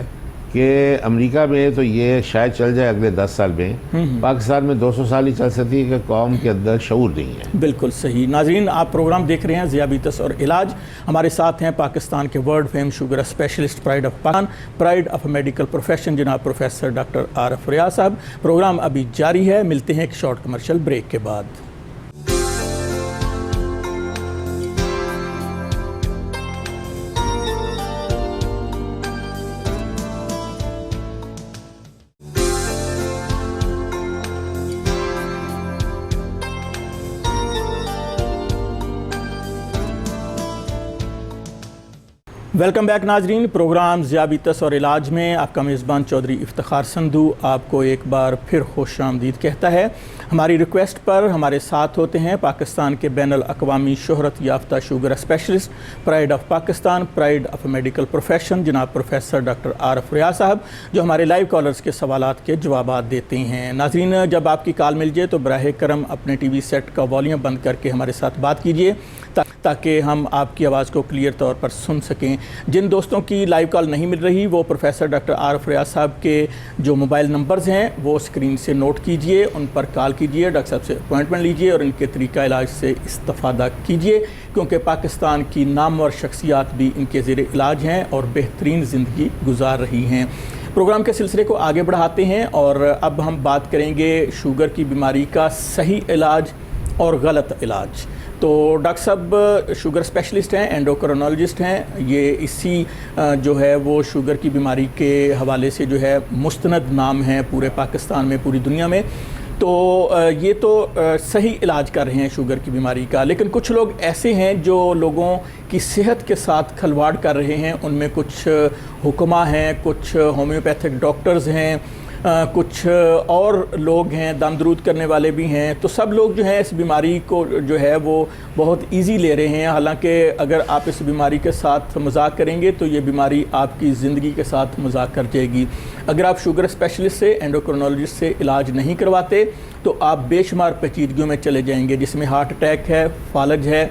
कि अमेरिका में तो ये शायद चल जाए अगले 10 साल में, पाकिस्तान में 200 साल ही चल सकती है कि कौम के अंदर शऊर नहीं है। बिल्कुल सही। नाजरीन, आप प्रोग्राम देख रहे हैं ज़ियाबीतस और इलाज। हमारे साथ हैं पाकिस्तान के world fame sugar specialist, pride of Pakistan, pride of medical profession, जनाब प्रोफेसर डॉक्टर आरिफ रियाज साहब। प्रोग्राम अभी जारी है, मिलते हैं एक शॉर्ट कमर्शियल ब्रेक के बाद। वेलकम बैक नाजरीन। प्रोग्राम ज़ियाबीतस और इलाज में आपका मेज़बान चौधरी इफ्तिखार संधू आपको एक बार फिर खुश आमदीद कहता है। हमारी रिक्वेस्ट पर हमारे साथ होते हैं पाकिस्तान के बैनुल अक़वामी शोहरत याफ्ता sugar specialist, pride of Pakistan, pride of medical profession, जनाब प्रोफेसर डॉक्टर आरिफ रियाज साहब, जो हमारे लाइव कॉलर्स के सवालात के जवाबात देते हैं। नाजरीन, जब आपकी कॉल मिल जाए तो बराह करम अपने टीवी सेट का वॉल्यूम बंद करके हमारे साथ बात कीजिए ताकि हम आपकी आवाज़ को क्लियर तौर पर सुन सकें। जिन दोस्तों की लाइव कॉल नहीं मिल रही वो प्रोफेसर डॉक्टर आरिफ रियाज साहब के जो मोबाइल नंबर्स हैं वो स्क्रीन से नोट कीजिए, उन पर कॉल कीजिए, डॉक्टर साहब से अपॉइंटमेंट लीजिए और इनके तरीका इलाज से इस्तिफ़ादा कीजिए, क्योंकि पाकिस्तान की नामवर शख्सियात भी इनके ज़ेरे इलाज हैं और बेहतरीन ज़िंदगी गुजार रही हैं। प्रोग्राम के सिलसिले को आगे बढ़ाते हैं और अब हम बात करेंगे शुगर की बीमारी का सही इलाज और गलत इलाज। तो डॉक्टर साहब शुगर स्पेशलिस्ट हैं, एंडोक्रोनोलॉजिस्ट हैं, ये इसी जो है वो शुगर की बीमारी के हवाले से जो है मुस्तनद नाम है पूरे पाकिस्तान में, पूरी दुनिया में। तो ये तो सही इलाज कर रहे हैं शुगर की बीमारी का, लेकिन कुछ लोग ऐसे हैं जो लोगों की सेहत के साथ खिलवाड़ कर रहे हैं। उनमें कुछ हुक्मा हैं, कुछ होम्योपैथिक डॉक्टर्स हैं, कुछ और लोग हैं, दम दरूद करने वाले भी हैं। तो सब लोग जो है इस बीमारी को जो है वो बहुत इजी ले रहे हैं। हालांकि अगर आप इस बीमारी के साथ मजाक करेंगे तो ये बीमारी आपकी ज़िंदगी के साथ मजाक कर जाएगी। अगर आप शुगर स्पेशलिस्ट से, एंडोक्रोनोलॉजिस्ट से इलाज नहीं करवाते तो आप बेशुमार पेचीदगियों में चले जाएंगे, जिसमें हार्ट अटैक है, फालज है,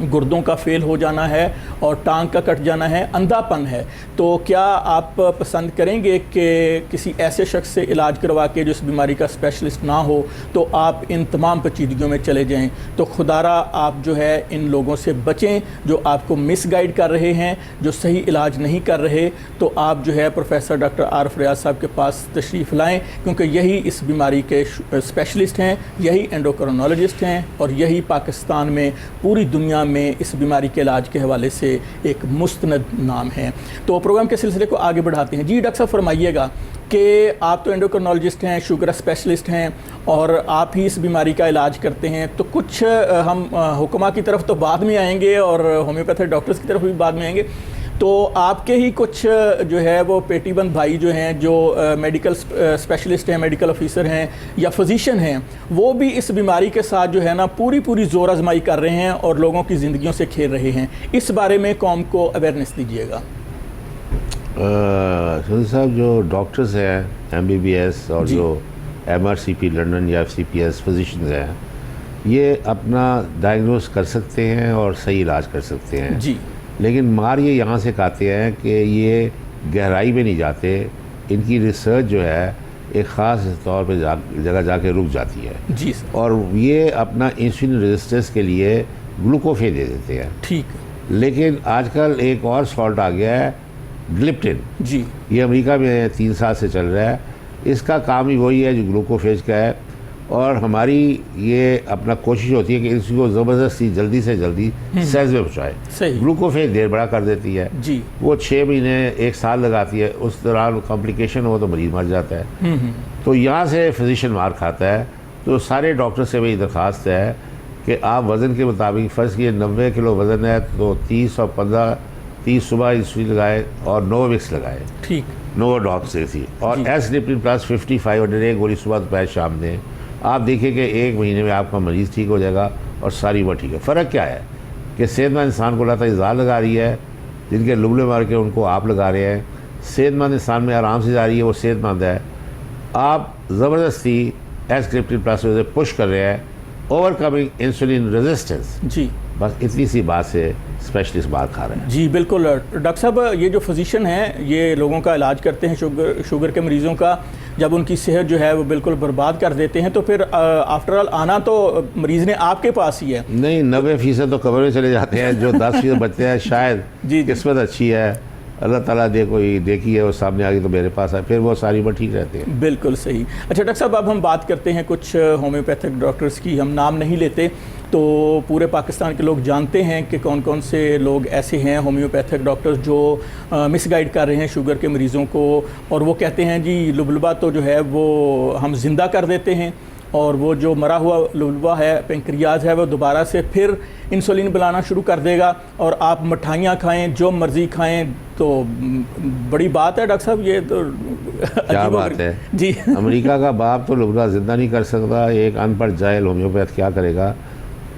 गुर्दों का फेल हो जाना है और टांग का कट जाना है, अंधापन है। तो क्या आप पसंद करेंगे कि किसी ऐसे शख्स से इलाज करवा के जो इस बीमारी का स्पेशलिस्ट ना हो तो आप इन तमाम पेचीदगियों में चले जाएं? तो खुदारा आप जो है इन लोगों से बचें जो आपको मिसगाइड कर रहे हैं, जो सही इलाज नहीं कर रहे। तो आप जो है प्रोफेसर डॉक्टर आरिफ रियाज साहब के पास तशरीफ़ लाएँ, क्योंकि यही इस बीमारी के स्पेशलिस्ट हैं, यही एंडोक्रोनोलॉजिस्ट हैं और यही पाकिस्तान में, पूरी दुनिया में इस बीमारी के इलाज के हवाले से एक मुस्तनद नाम है। तो प्रोग्राम के सिलसिले को आगे बढ़ाते हैं। जी डॉक्टर साहब फरमाइएगा कि आप तो एंडोक्रिनोलॉजिस्ट हैं, शुगर स्पेशलिस्ट हैं और आप ही इस बीमारी का इलाज करते हैं, तो कुछ हम हुक्मा की तरफ तो बाद में आएंगे और होम्योपैथिक डॉक्टर्स की तरफ भी बाद में आएंगे। तो आपके ही कुछ जो है वो पेटीबंद भाई जो हैं, जो मेडिकल स्पेशलिस्ट हैं, मेडिकल ऑफिसर हैं या फिजिशियन हैं, वो भी इस बीमारी के साथ जो है ना पूरी जोर आजमाई कर रहे हैं और लोगों की ज़िंदगियों से खेल रहे हैं। इस बारे में कौम को अवेयरनेस दीजिएगा। साहब, जो डॉक्टर्स हैं MBBS और जो MRCP लंदन या FCPS फिजिशियंस हैं, ये अपना डायग्नोस कर सकते हैं और सही इलाज कर सकते हैं जी। लेकिन मार ये यहाँ से खाते हैं कि ये गहराई में नहीं जाते। इनकी रिसर्च जो है एक ख़ास तौर पे जगह जाके रुक जाती है जी। और ये अपना इंसुलिन रेजिस्टेंस के लिए ग्लूकोफेन दे देते हैं। ठीक। लेकिन आजकल एक और सॉल्ट आ गया है, ग्लिप्टिन जी। ये अमेरिका में 3 साल से चल रहा है। इसका काम ही वही है जो ग्लूकोफेज का है और हमारी ये अपना कोशिश होती है कि इसको ज़बरदस्ती जल्दी से जल्दी सेल्स में पहुँचाए। ग्लूकोफेज देर बड़ा कर देती है जी। वो 6 महीने 1 साल लगाती है, उस दौरान कॉम्प्लिकेशन हो तो मरीज मर जाता है। तो यहाँ से फिजिशियन मार खाता है। तो सारे डॉक्टर से मेरी दरख्वास्त है कि आप वज़न के मुताबिक फ़र्ज़ किए 90 किलो वज़न है तो 30 और 15-30 सुबह इंसुलिन लगाए और नोवोविक्स लगाए। ठीक। नोवाडॉक्स से थी और S-डिप्टिन प्लस 55 एक गोली सुबह दोपहर शाम दें। आप देखिए कि 1 महीने में आपका मरीज़ ठीक हो जाएगा और सारी उम्र ठीक है। फ़र्क क्या है कि सेहतमंद इंसान को अल्लाह ताला इज़्ज़त लगा रही है, जिनके लुबले मार के उनको आप लगा रहे हैं। सेहतमंद इंसान में आराम से जा रही है, वो सेहतमंद है। आप ज़बरदस्ती S-डिप्टिन प्लस से पुश कर रहे हैं, ओवरकमिंग इंसुलिन रेजिस्टेंस। जी। बस इतनी सी बात से स्पेशलिस्ट बात खा रहे हैं। जी बिल्कुल। डॉक्टर साहब, ये जो फिजिशियन हैं ये लोगों का इलाज करते हैं, शुगर के मरीज़ों का, जब उनकी सेहत जो है वो बिल्कुल बर्बाद कर देते हैं तो फिर आफ्टर ऑल आना तो मरीज़ ने आपके पास ही है। नहीं, 90% तो कब्र में चले जाते हैं। जो 10% बचते हैं शायद जी। किस्मत अच्छी है, अल्लाह ताला कोई देखी है वो सामने आ गई तो मेरे पास है, फिर वो सारी उम्र ठीक रहते हैं। बिल्कुल सही। अच्छा डॉक्टर साहब, अब हम बात करते हैं कुछ होम्योपैथिक डॉक्टर्स की। हम नाम नहीं लेते, तो पूरे पाकिस्तान के लोग जानते हैं कि कौन कौन से लोग ऐसे हैं होम्योपैथिक डॉक्टर्स जो मिसगाइड कर रहे हैं शुगर के मरीज़ों को, और वो कहते हैं जी लुबलबा तो जो है वो हम ज़िंदा कर देते हैं और वो जो मरा हुआ लुबलबा है, पेंक्रियाज है, वो दोबारा से फिर इंसुलिन बनाना शुरू कर देगा और आप मिठाइयाँ खाएं, जो मर्ज़ी खाएं। तो बड़ी बात है डॉक्टर साहब, ये तो क्या बात है जी। अमेरिका का बाप तो लुबला ज़िंदा नहीं कर सकता, एक अनपढ़ जाहिल होम्योपैथ क्या करेगा।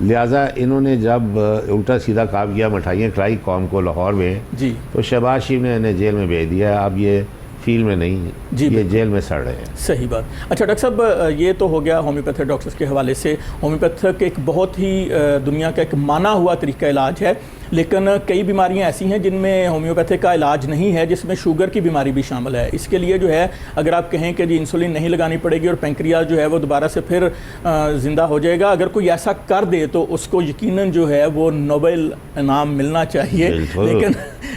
लिहाजा इन्होंने जब उल्टा सीधा काम किया, मिठाइयाँ खिलाई कौम को लाहौर में जी, तो शहबाज शरीफ ने इन्हें जेल में भेज दिया। अब ये फील्ड में नहीं, ये जेल में सड़ रहे हैं। सही बात। अच्छा डॉक्टर साहब, ये तो हो गया होम्योपैथिक डॉक्टर्स के हवाले से। होम्योपैथिक एक बहुत ही दुनिया का एक माना हुआ तरीका इलाज है, लेकिन कई बीमारियां ऐसी हैं जिनमें होम्योपैथिक का इलाज नहीं है, जिसमें शुगर की बीमारी भी शामिल है। इसके लिए जो है अगर आप कहें कि जी इंसुलिन नहीं लगानी पड़ेगी और पेंक्रियाज जो है वो दोबारा से फिर ज़िंदा हो जाएगा, अगर कोई ऐसा कर दे तो उसको यकीनन जो है वो नोबेल इनाम मिलना चाहिए।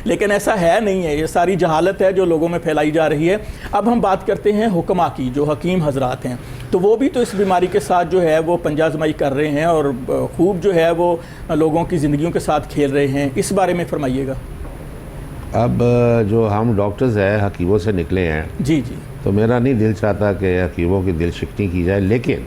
लेकिन ऐसा है नहीं है, ये सारी जहालत है जो लोगों में फैलाई जा रही है। अब हम बात करते हैं हुक्मा की, जो हकीम हजरात हैं, तो वो भी तो इस बीमारी के साथ जो है वो पंजाजमाई कर रहे हैं और खूब जो है वो लोगों की ज़िंदगियों के साथ खेल रहे हैं। इस बारे में फरमाइएगा। अब जो हम डॉक्टर्स हैं हकीमों से निकले हैं जी जी, तो मेरा नहीं दिल चाहता कि हकीमों की दिल शिकनी की जाए, लेकिन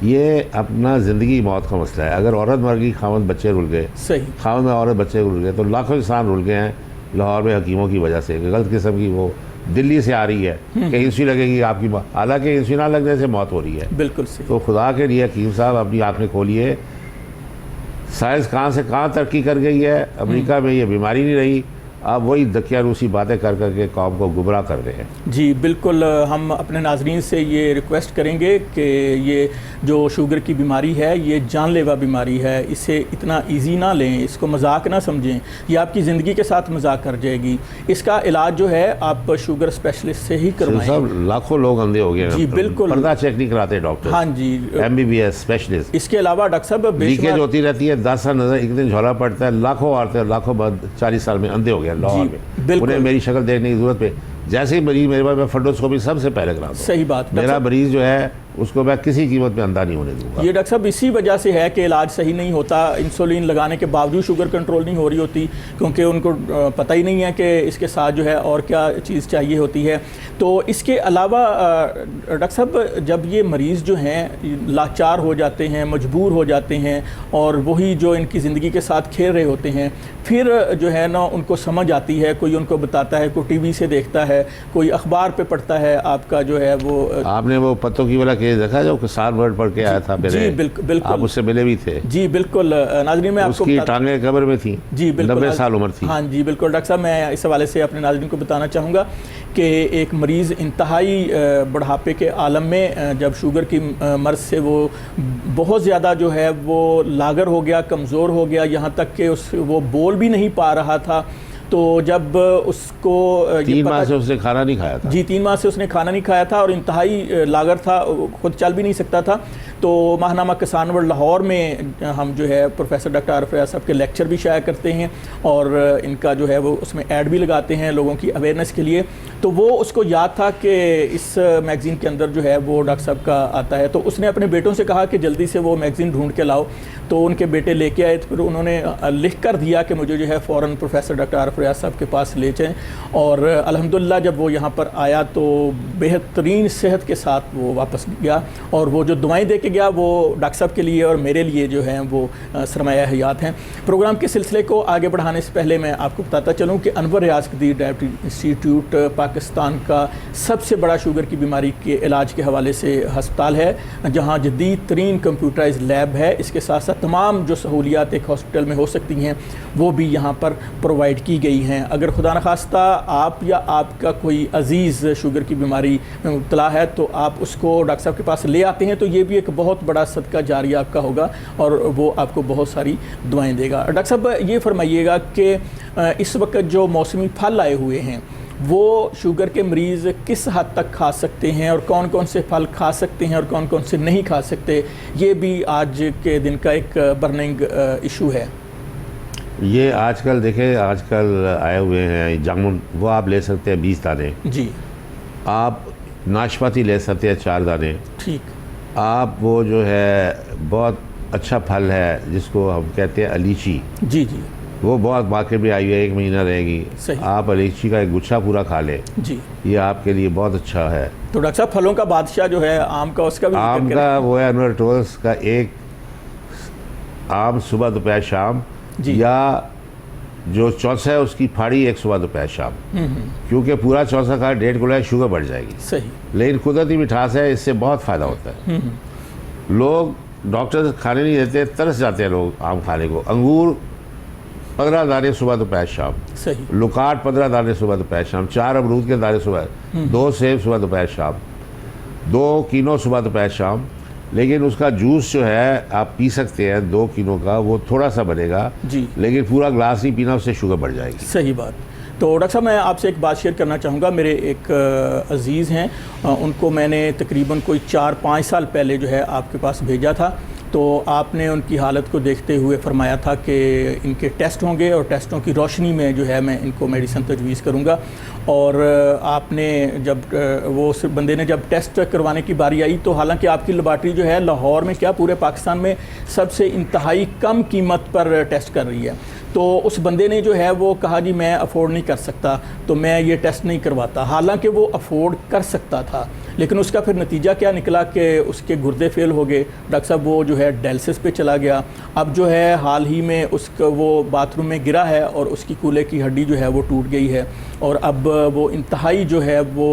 ये अपना ज़िंदगी मौत का मसला है। अगर औरत मर गई, खावंद बच्चे रुल गए, सही खावंद में औरत बच्चे रुल गए, तो लाखों इंसान रुल गए हैं लाहौर में हकीमों की वजह से। गलत किस्म की वो दिल्ली से आ रही है कि इंसुलिन लगेगी आपकी, हालांकि इंसुलिन ना लगने से मौत हो रही है। बिल्कुल सही। तो खुदा के लिए हकीम साहब अपनी आँखें खोलिए। साइंस कहाँ से कहाँ तरक्की कर गई है। अमेरिका में ये बीमारी नहीं रही, अब वही दकिया रूसी बातें कर करके कौम को गुमराह कर रहे हैं। जी बिल्कुल। हम अपने नाजरीन से ये रिक्वेस्ट करेंगे कि ये जो शुगर की बीमारी है ये जानलेवा बीमारी है, इसे इतना इजी ना लें, इसको मजाक ना समझें, ये आपकी ज़िंदगी के साथ मजाक कर जाएगी। इसका इलाज जो है आप शुगर स्पेशलिस्ट से ही करवाएं। सब लाखों लोग अंधे हो गए जी बिल्कुल, पर्दा चेक नहीं कराते डॉक्टर। हाँ जी, MBBS स्पेशलिस्ट। इसके अलावा डॉक्टर साहब लीकेज होती रहती है, 10 साल नजर एक दिन झोला पड़ता है, लाखों औरतें लाखों बाद 40 साल में अंधे हो गए लाहौर में। उन्हें मेरी शक्ल देखने की जरूरत पे, जैसे ही मरीज मेरे पास, मैं फंडोस्कोपी सबसे पहले कराता हूं। सही बात। मेरा मरीज जो है उसको मैं किसी कीमत पे अंधा नहीं होने दूंगा। ये डॉक्टर साहब इसी वजह से है कि इलाज सही नहीं होता, इंसुलिन लगाने के बावजूद शुगर कंट्रोल नहीं हो रही होती, क्योंकि उनको पता ही नहीं है कि इसके साथ जो है और क्या चीज़ चाहिए होती है। तो इसके अलावा डॉक्टर साहब जब ये मरीज़ जो हैं लाचार हो जाते हैं, मजबूर हो जाते हैं और वही जो इनकी ज़िंदगी के साथ खेल रहे होते हैं, फिर जो है ना उनको समझ आती है, कोई उनको बताता है, कोई टीवी से देखता है, कोई अखबार पे पढ़ता है, आपका जो है वो आपने वो पत्तों की वाला केस देखा जो किसान वर्ड पढ़ के आया था मेरे? जी बिल्कुल, आप उससे मिले भी थे? जी बिल्कुल नाज़रीन, मैं आपको उसकी टांगे कब्र में थी जी बिल्कुल 90 साल उम्र थी। हाँ जी बिल्कुल डॉक्टर साहब, मैं इस हवाले से अपने नाज़रीन को बताना चाहूँगा कि एक मरीज़ इंतहाई बुढ़ापे के आलम में जब शुगर की मर्ज़ से वो बहुत ज़्यादा जो है वो लागर हो गया, कमज़ोर हो गया, यहाँ तक कि वो बोल भी नहीं पा रहा था। तो जब उसको 3 माह से उसने खाना नहीं खाया था। जी 3 माह से उसने खाना नहीं खाया था और इंतहाई लागर था, खुद चल भी नहीं सकता था। तो माहनामा किसान वर्ल्ड लाहौर में हम जो है प्रोफेसर डॉक्टर आरिफ रियाज साहब के लेक्चर भी शाया करते हैं और इनका जो है वो उसमें ऐड भी लगाते हैं लोगों की अवेयरनेस के लिए। तो वो उसको याद था कि इस मैगज़ीन के अंदर जो है वो डॉक्टर साहब का आता है, तो उसने अपने बेटों से कहा कि जल्दी से वो मैगज़ीन ढूंढ के लाओ। तो उनके बेटे लेके आए, तो फिर उन्होंने लिख कर दिया कि मुझे जो है फ़ौरन प्रोफेसर डॉक्टर आरिफ रियाज साहब के पास ले जाएँ। और अल्हम्दुलिल्लाह जब वो यहाँ पर आया तो बेहतरीन सेहत के साथ वो वापस गया और वो जो दुआएं दे के गया वो डॉक्टर साहब के लिए और मेरे लिए जो हैं वो सरमाया हयात हैं। प्रोग्राम के सिलसिले को आगे बढ़ाने से पहले मैं आपको बताता चलूँ कि अनवर रियाज कदीर डायबिटीज इंस्टीट्यूट पाकिस्तान का सबसे बड़ा शुगर की बीमारी के इलाज के हवाले से हस्पताल है, जहाँ जदीद तरीन कंप्यूटराइज लैब है। इसके साथ साथ तमाम जो सहूलियात एक हॉस्पिटल में हो सकती हैं वो भी यहाँ पर प्रोवाइड की गई हैं। अगर खुदा न खास्ता आप या आपका कोई अजीज़ शुगर की बीमारी में मुब्तला है तो आप उसको डॉक्टर साहब के पास ले आते हैं, तो ये भी एक बहुत बड़ा सदका जारिया आपका होगा और वो आपको बहुत सारी दुआएं देगा। डॉक्टर साहब ये फरमाइएगा कि इस वक्त जो मौसमी फल आए हुए हैं वो शुगर के मरीज़ किस हद तक खा सकते हैं और कौन कौन से फल खा सकते हैं और कौन कौन से नहीं खा सकते, ये भी आज के दिन का एक बर्निंग इशू है। ये आजकल देखें, आजकल आए हुए हैं जामुन, वो आप ले सकते हैं 20 दाने जी। आप नाशपाती ले सकते हैं 4 दाने। ठीक। आप वो जो है बहुत अच्छा फल है जिसको हम कहते हैं अलीची। जी जी। वो बहुत मार्केट में आई है, 1 महीना रहेगी। सही। आप अलीची का एक गुच्छा पूरा खा लें जी, ये आपके लिए बहुत अच्छा है। तो डॉक्टर साहब फलों का बादशाह जो है आम का, उसका भी आम का वो है अनवर टोल्स का एक आम सुबह दोपहर शाम जी। या जो चौसा है उसकी फाड़ी एक सुबह दोपहर शाम, क्योंकि पूरा चौसा का 1.5 किलो शुगर बढ़ जाएगी। सही। लेकिन कुदरती मिठास है, इससे बहुत फ़ायदा होता है। लोग डॉक्टर खाने नहीं देते, तरस जाते हैं लोग आम खाने को। अंगूर 15 दाने सुबह दोपहर शाम। सही। लुकाट 15 दाने सुबह दोपहर शाम। 4 अमरूद के दाने सुबह, 2 सेब सुबह दोपहर शाम, 2 कीनो सुबह दोपहर शाम। लेकिन उसका जूस जो है आप पी सकते हैं 2 कीनो का, वो थोड़ा सा बनेगा जी, लेकिन पूरा ग्लास नहीं पीना, उससे शुगर बढ़ जाएगी। सही बात। तो डॉक्टर साहब मैं आपसे एक बात शेयर करना चाहूँगा। मेरे एक अज़ीज़ हैं, उनको मैंने तकरीबन कोई 4-5 साल पहले जो है आपके पास भेजा था। तो आपने उनकी हालत को देखते हुए फरमाया था कि इनके टेस्ट होंगे और टेस्टों की रोशनी में जो है मैं इनको मेडिसिन तजवीज़ करूँगा। और आपने जब वो उस बंदे ने जब टेस्ट करवाने की बारी आई तो हालांकि आपकी लेबॉर्ट्री जो है लाहौर में क्या पूरे पाकिस्तान में सबसे इंतहाई कम कीमत पर टेस्ट कर रही है, तो उस बंदे ने जो है वो कहा जी मैं अफोर्ड नहीं कर सकता तो मैं ये टेस्ट नहीं करवाता। हालांकि वो अफोर्ड कर सकता था, लेकिन उसका फिर नतीजा क्या निकला कि उसके गुर्दे फेल हो गए। डॉक्टर साहब वो जो है डायलिसिस पे चला गया। अब जो है हाल ही में उसका वो बाथरूम में गिरा है और उसकी कूल्हे की हड्डी जो है वो टूट गई है और अब वो इंतहाई जो है वो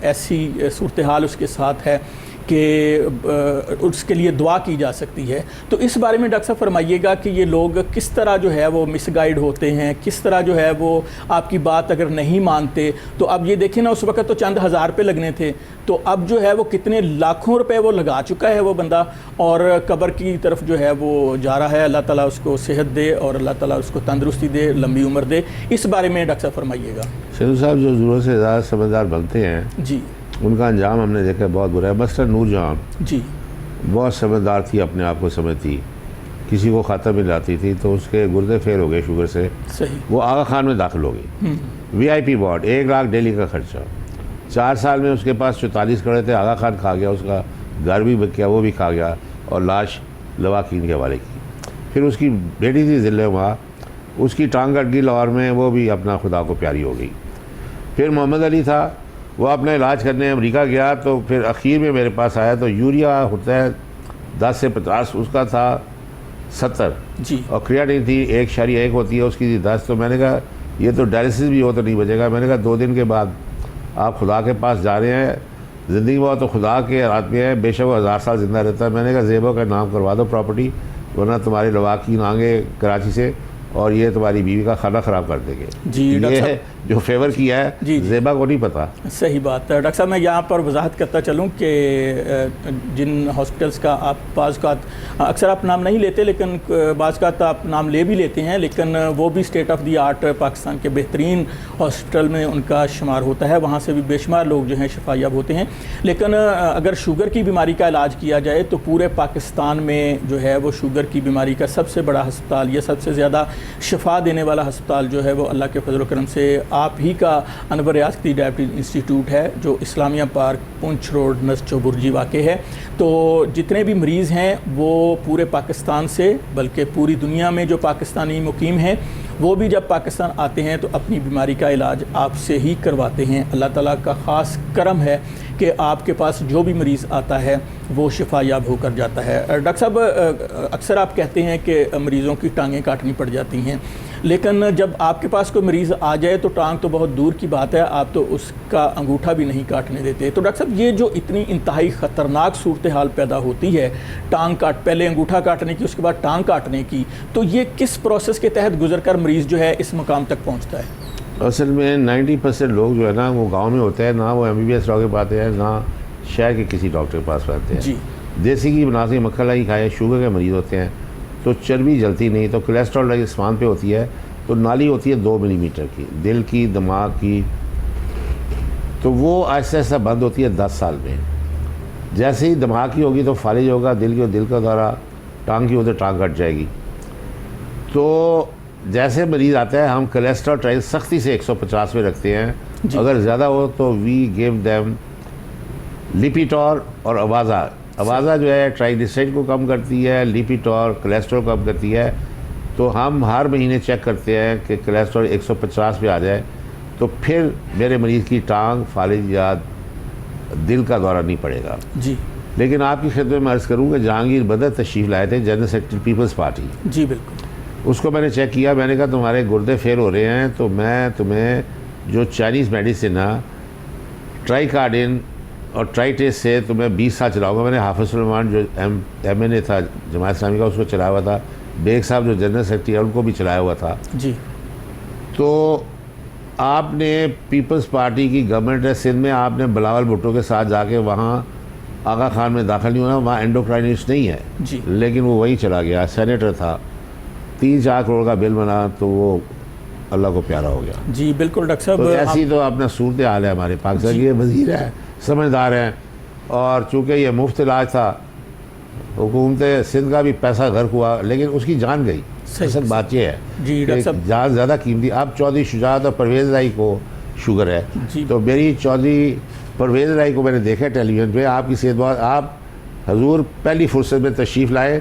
ऐसी सूरत हाल उसके साथ है कि उसके लिए दुआ की जा सकती है। तो इस बारे में डॉक्टर साहब फरमाइएगा कि ये लोग किस तरह जो है वो मिसगाइड होते हैं, किस तरह जो है वो आपकी बात अगर नहीं मानते। तो अब ये देखें ना, उस वक्त तो चंद हज़ार रुपये लगने थे, तो अब जो है वो कितने लाखों रुपए वो लगा चुका है वो बंदा और कब्र की तरफ जो है वो जा रहा है। अल्लाह ताला उसको सेहत दे और अल्लाह ताला उसको तंदुरुस्ती दे, लंबी उम्र दे। इस बारे में डॉक्टर साहब फरमाइएगा। सिद्धू साहब जो ज़रूरत से ज़्यादा समझदार बनते हैं जी, उनका अंजाम हमने देखा बहुत बुरा है। मसलन नूरजहां जी, बहुत समझदार थी, अपने आप को समझती, किसी को खाता में लाती थी तो उसके गुर्दे फेल हो गए शुगर से। सही। वो आगा खान में दाखिल हो गई, VIP वार्ड, 1 लाख डेली का खर्चा। 4 साल में उसके पास 44 करोड़ थे, आगा खान खा गया उसका घर भी बिक गया, वो भी खा गया और लाश लवाकिन के हवाले की। फिर उसकी बेटी थी ज़िले वहाँ, उसकी टांग कट गई लाहौर में, वो भी अपना खुदा को प्यारी हो गई। फिर मोहम्मद अली था, वो अपना इलाज करने अमेरिका गया, तो फिर आखिर में मेरे पास आया तो यूरिया होता है 10 से 50, उसका था 70 जी। और क्रियाटिन थी 1.1 होती है, उसकी थी 10। तो मैंने कहा ये तो डायलिसिस भी हो तो नहीं बचेगा। मैंने कहा 2 दिन के बाद आप खुदा के पास जा रहे हैं, ज़िंदगी बहुत तो खुदा के हाथ में है, बेशक वो 1000 साल ज़िंदा रहता है। मैंने कहा ज़ेबा का नाम करवा दो प्रॉपर्टी, वरना तुम्हारे लवाकिन आएंगे कराची से और ये तुम्हारी बीवी का खाना ख़राब कर देंगे। जी ये डॉक्टर है जो फेवर किया है, जी, जी। ज़ेबा को नहीं पता। सही बात है डॉक्टर साहब। मैं यहाँ पर वजाहत करता चलूँ कि जिन हॉस्पिटल्स का आप बाज़ का अक्सर आप नाम नहीं लेते, लेकिन बाज़ का आप नाम ले भी लेते हैं, लेकिन वो भी state of the art Pakistan के बेहतरीन हॉस्पिटल में उनका शुमार होता है। वहाँ से भी बेशुमार लोग जो हैं शफायाब होते हैं। लेकिन अगर शुगर की बीमारी का इलाज किया जाए तो पूरे पाकिस्तान में जो है वो शुगर की बीमारी का सबसे बड़ा अस्पताल या सबसे ज़्यादा शफा देने वाला अस्पताल जो है वो अल्लाह के फजल करम से आप ही का अनवर रियासती डायबिटीज़ इंस्टीट्यूट है, जो इस्लामिया पार्क पुंछ रोड नस्चो बुर्जी वाक़ है। तो जितने भी मरीज़ हैं वो पूरे पाकिस्तान से, बल्कि पूरी दुनिया में जो पाकिस्तानी मुकीम हैं, वो भी जब पाकिस्तान आते हैं तो अपनी बीमारी का इलाज आपसे ही करवाते हैं। अल्लाह ताला का ख़ास करम है कि आपके पास जो भी मरीज़ आता है वो शिफायाब होकर जाता है। डॉक्टर साहब, अक्सर आप कहते हैं कि मरीज़ों की टांगें काटनी पड़ जाती हैं, लेकिन जब आपके पास कोई मरीज़ आ जाए तो टांग तो बहुत दूर की बात है, आप तो उसका अंगूठा भी नहीं काटने देते। तो डॉक्टर साहब, ये जो इतनी इंतहाई ख़तरनाक सूरत हाल पैदा होती है टांग काट, पहले अंगूठा काटने की, उसके बाद टांग काटने की, तो ये किस प्रोसेस के तहत गुजर कर मरीज़ जो है इस मुकाम तक पहुँचता है? असल में 90% लोग जो है ना वो गांव में होते हैं, ना वो MBBS डॉक्टर के पास आते हैं, ना शहर के किसी डॉक्टर के पास आते हैं। जी। देसी की बनासी मक्खन खाए, शुगर के मरीज़ होते हैं तो चर्बी जलती नहीं, तो कोलेस्ट्रॉल जिस्मान पे होती है, तो नाली होती है 2 मिलीमीटर की, दिल की दिमाग की, तो वो आहिस्ता आहिस्ता बंद होती है 10 साल में। जैसे ही दिमाग की होगी तो फालिज होगा, दिल का दौरा, टांग की हो तो टांग कट जाएगी। तो जैसे मरीज़ आता है हम कोलेस्ट्रॉल ट्रायल सख्ती से 150 में रखते हैं, अगर ज़्यादा हो तो वी गिव देम लिपिटॉर और अवाज़ा जो है ट्राइग्लिसराइड को कम करती है, लिपिटॉर कोलेस्ट्रॉल कम करती है। तो हम हर महीने चेक करते हैं कि कोलेस्ट्रॉल 150 पे आ जाए तो फिर मेरे मरीज़ की टांग, फालिज या दिल का दौरा नहीं पड़ेगा। जी। लेकिन आपकी खिदमत में अर्ज़ करूँगा, जहांगीर बदर तशरीफ़ लाए थे, जनरल सेक्रेटरी पीपल्स पार्टी। जी बिल्कुल। उसको मैंने चेक किया, मैंने कहा तुम्हारे गुर्दे फेल हो रहे हैं, तो मैं तुम्हें जो चाइनीज़ मेडिसिन है ट्राइकार्डिन और ट्राइटेस से तुम्हें 20 साल चलाऊँगा। मैंने हाफिज़ सुलेमान जो MNA था जमात इस्लामी का, उसको चलाया हुआ था, बेग साहब जो जनरल सेक्रेटरी है उनको भी चलाया हुआ था। जी। तो आपने पीपल्स पार्टी की गवर्नमेंट है सिंध में, आपने बिलावल भुट्टो के साथ जाके वहाँ आगा खान में दाखिल नहीं होना, वहाँ एंडोक्राइनिस्ट नहीं है जी। लेकिन वो वहीं चला गया, सेनेटर था, 3-4 करोड़ का बिल बना, तो वो अल्लाह को प्यारा हो गया। जी बिल्कुल डॉक्टर साहब। तो ऐसी तो अपना सूरत हाल है हमारे पाकिस्तान की। ये वज़ीर है, समझदार हैं, और चूँकि ये मुफ्त इलाज था, हुकूमत सिंध का भी पैसा गर्क हुआ, लेकिन उसकी जान गई। असल बात यह है जी डॉक्टर साहब, जान ज़्यादा कीमती। अब चौधरी शुजात और परवेज़ राई को शुगर है, तो मेरी चौधरी परवेज़ राई को मैंने देखा टेलीविज़न पे, आपकी सेहत बहुत, आप हजूर पहली फुर्सत में तशरीफ़ लाए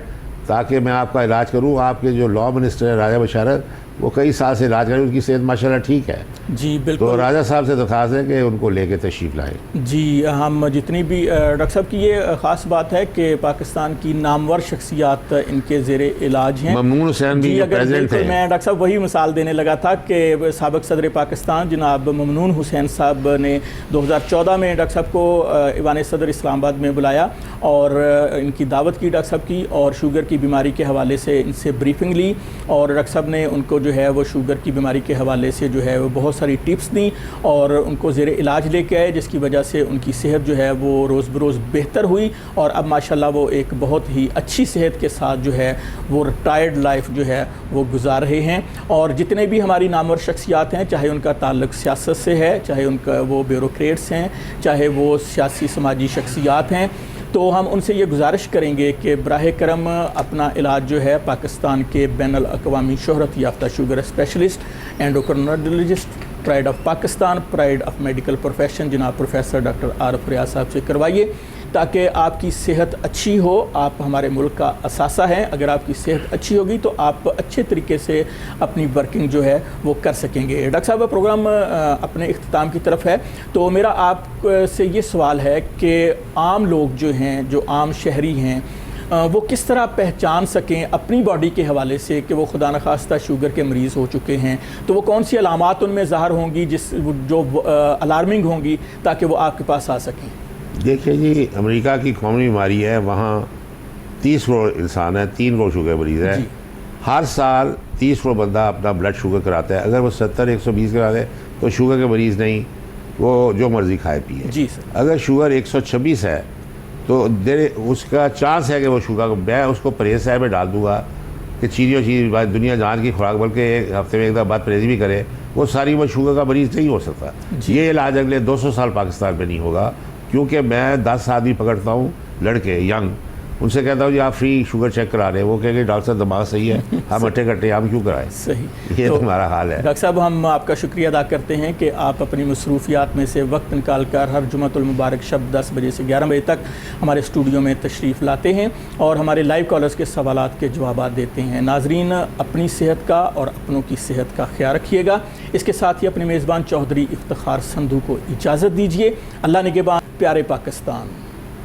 ताकि मैं आपका इलाज करूं। आपके जो लॉ मिनिस्टर है राजा बशारत, वो कई साल से इलाज करें, उनकी सेहत माशाल्लाह ठीक है। जी बिल्कुल। तो राजा साहब से दरख्वास्त है कि उनको लेके तशरीफ़ लाएं। जी, हम जितनी भी डॉक्टर साहब की ये ख़ास बात है कि पाकिस्तान की नामवर शख्सियात इनके ज़ेरे इलाज हैं। ममनून हुसैन भी प्रेजेंट है। मैं डॉक्टर साहब वही मिसाल देने लगा था कि साबिक़ सदर पाकिस्तान जनाब ममनून हुसैन साहब ने 2014 में डॉक्टर साहब को ईवान सदर इस्लामाबाद में बुलाया और इनकी दावत की डॉक्टर साहब की, और शुगर की बीमारी के हवाले से इनसे ब्रीफिंग ली, और डॉक्टर साहब ने उनको जो है वो शुगर की बीमारी के हवाले से जो है वो बहुत सारी टिप्स दी और उनको ज़ेरे इलाज लेके आए, जिसकी वजह से उनकी सेहत जो है वो रोज़ बरोज़ बेहतर हुई, और अब माशाल्लाह वो एक बहुत ही अच्छी सेहत के साथ जो है वो रिटायर्ड लाइफ जो है वो गुजार रहे हैं। और जितने भी हमारी नामवर शख्सियात हैं, चाहे उनका ताल्लुक़ सियासत से है, चाहे उनका वो ब्यूरोक्रेट्स हैं, चाहे वो सियासी समाजी शख्सियात हैं, तो हम उनसे ये गुजारिश करेंगे कि बराह करम अपना इलाज जो है पाकिस्तान के बैनुल अक़वामी शोहरत याफ्ता sugar specialist endocrinologist, pride of Pakistan, pride of medical profession जनाब प्रोफेसर डॉक्टर आरिफ रियाज साहब से करवाइए, ताकि आपकी सेहत अच्छी हो। आप हमारे मुल्क का असासा हैं, अगर आपकी सेहत अच्छी होगी तो आप अच्छे तरीके से अपनी वर्किंग जो है वो कर सकेंगे। डॉक्टर साहब, प्रोग्राम अपने इख्तिताम की तरफ है, तो मेरा आप से ये सवाल है कि आम लोग जो हैं, जो आम शहरी हैं, वो किस तरह पहचान सकें अपनी बॉडी के हवाले से कि वो खुदा न खास्ता शुगर के मरीज़ हो चुके हैं, तो वो कौन सी अलामात उनमें ज़ाहिर होंगी जो अलार्मिंग होंगी ताकि वो आपके पास आ सकें? देखिए जी, अमेरिका की कौमी बीमारी है, वहाँ 30 करोड़ इंसान है, 3 करोड़ शुगर मरीज़ है। हर साल 30 करोड़ बंदा अपना ब्लड शुगर कराता है। अगर वो 70-120 करा दे तो शुगर के मरीज़ नहीं, वो जो मर्ज़ी खाए पिए। जी सर। अगर शुगर 126 है तो उसका चांस है कि वो शुगर, मैं उसको परहेज़ साहब में डाल दूँगा कि चीज़ दुनिया जान की खुराक, बल्कि एक हफ्ते में एक दफ़ा बात परहेज़ भी करे, वो सारी वो शुगर का मरीज़ नहीं हो सकता। ये इलाज अगले 200 साल पाकिस्तान में नहीं होगा, क्योंकि मैं 10 आदमी पकड़ता हूँ लड़के यंग, उनसे कहता हूँ जी आप फ्री शुगर चेक करा रहे हैं, वो कहेंगे डॉक्टर साहब दिमाग सही है, हम अट्टे कट्टे हम क्यों कराएं। सही, ये तो हमारा हाल है। डॉक्टर साहब, हम आपका शुक्रिया अदा करते हैं कि आप अपनी मसरूफियात में से वक्त निकाल कर हर जुम्मतुल मुबारक शब 10 बजे से 11 बजे तक हमारे स्टूडियो में तशरीफ़ लाते हैं और हमारे लाइव कॉलर्स के सवालात के जवाब देते हैं। नाजरीन, अपनी सेहत का और अपनों की सेहत का ख्याल रखिएगा। इसके साथ ही अपने मेज़बान चौधरी इफ्तिखार संधू को इजाज़त दीजिए। अल्लाह निगहबान, प्यारे पाकिस्तान।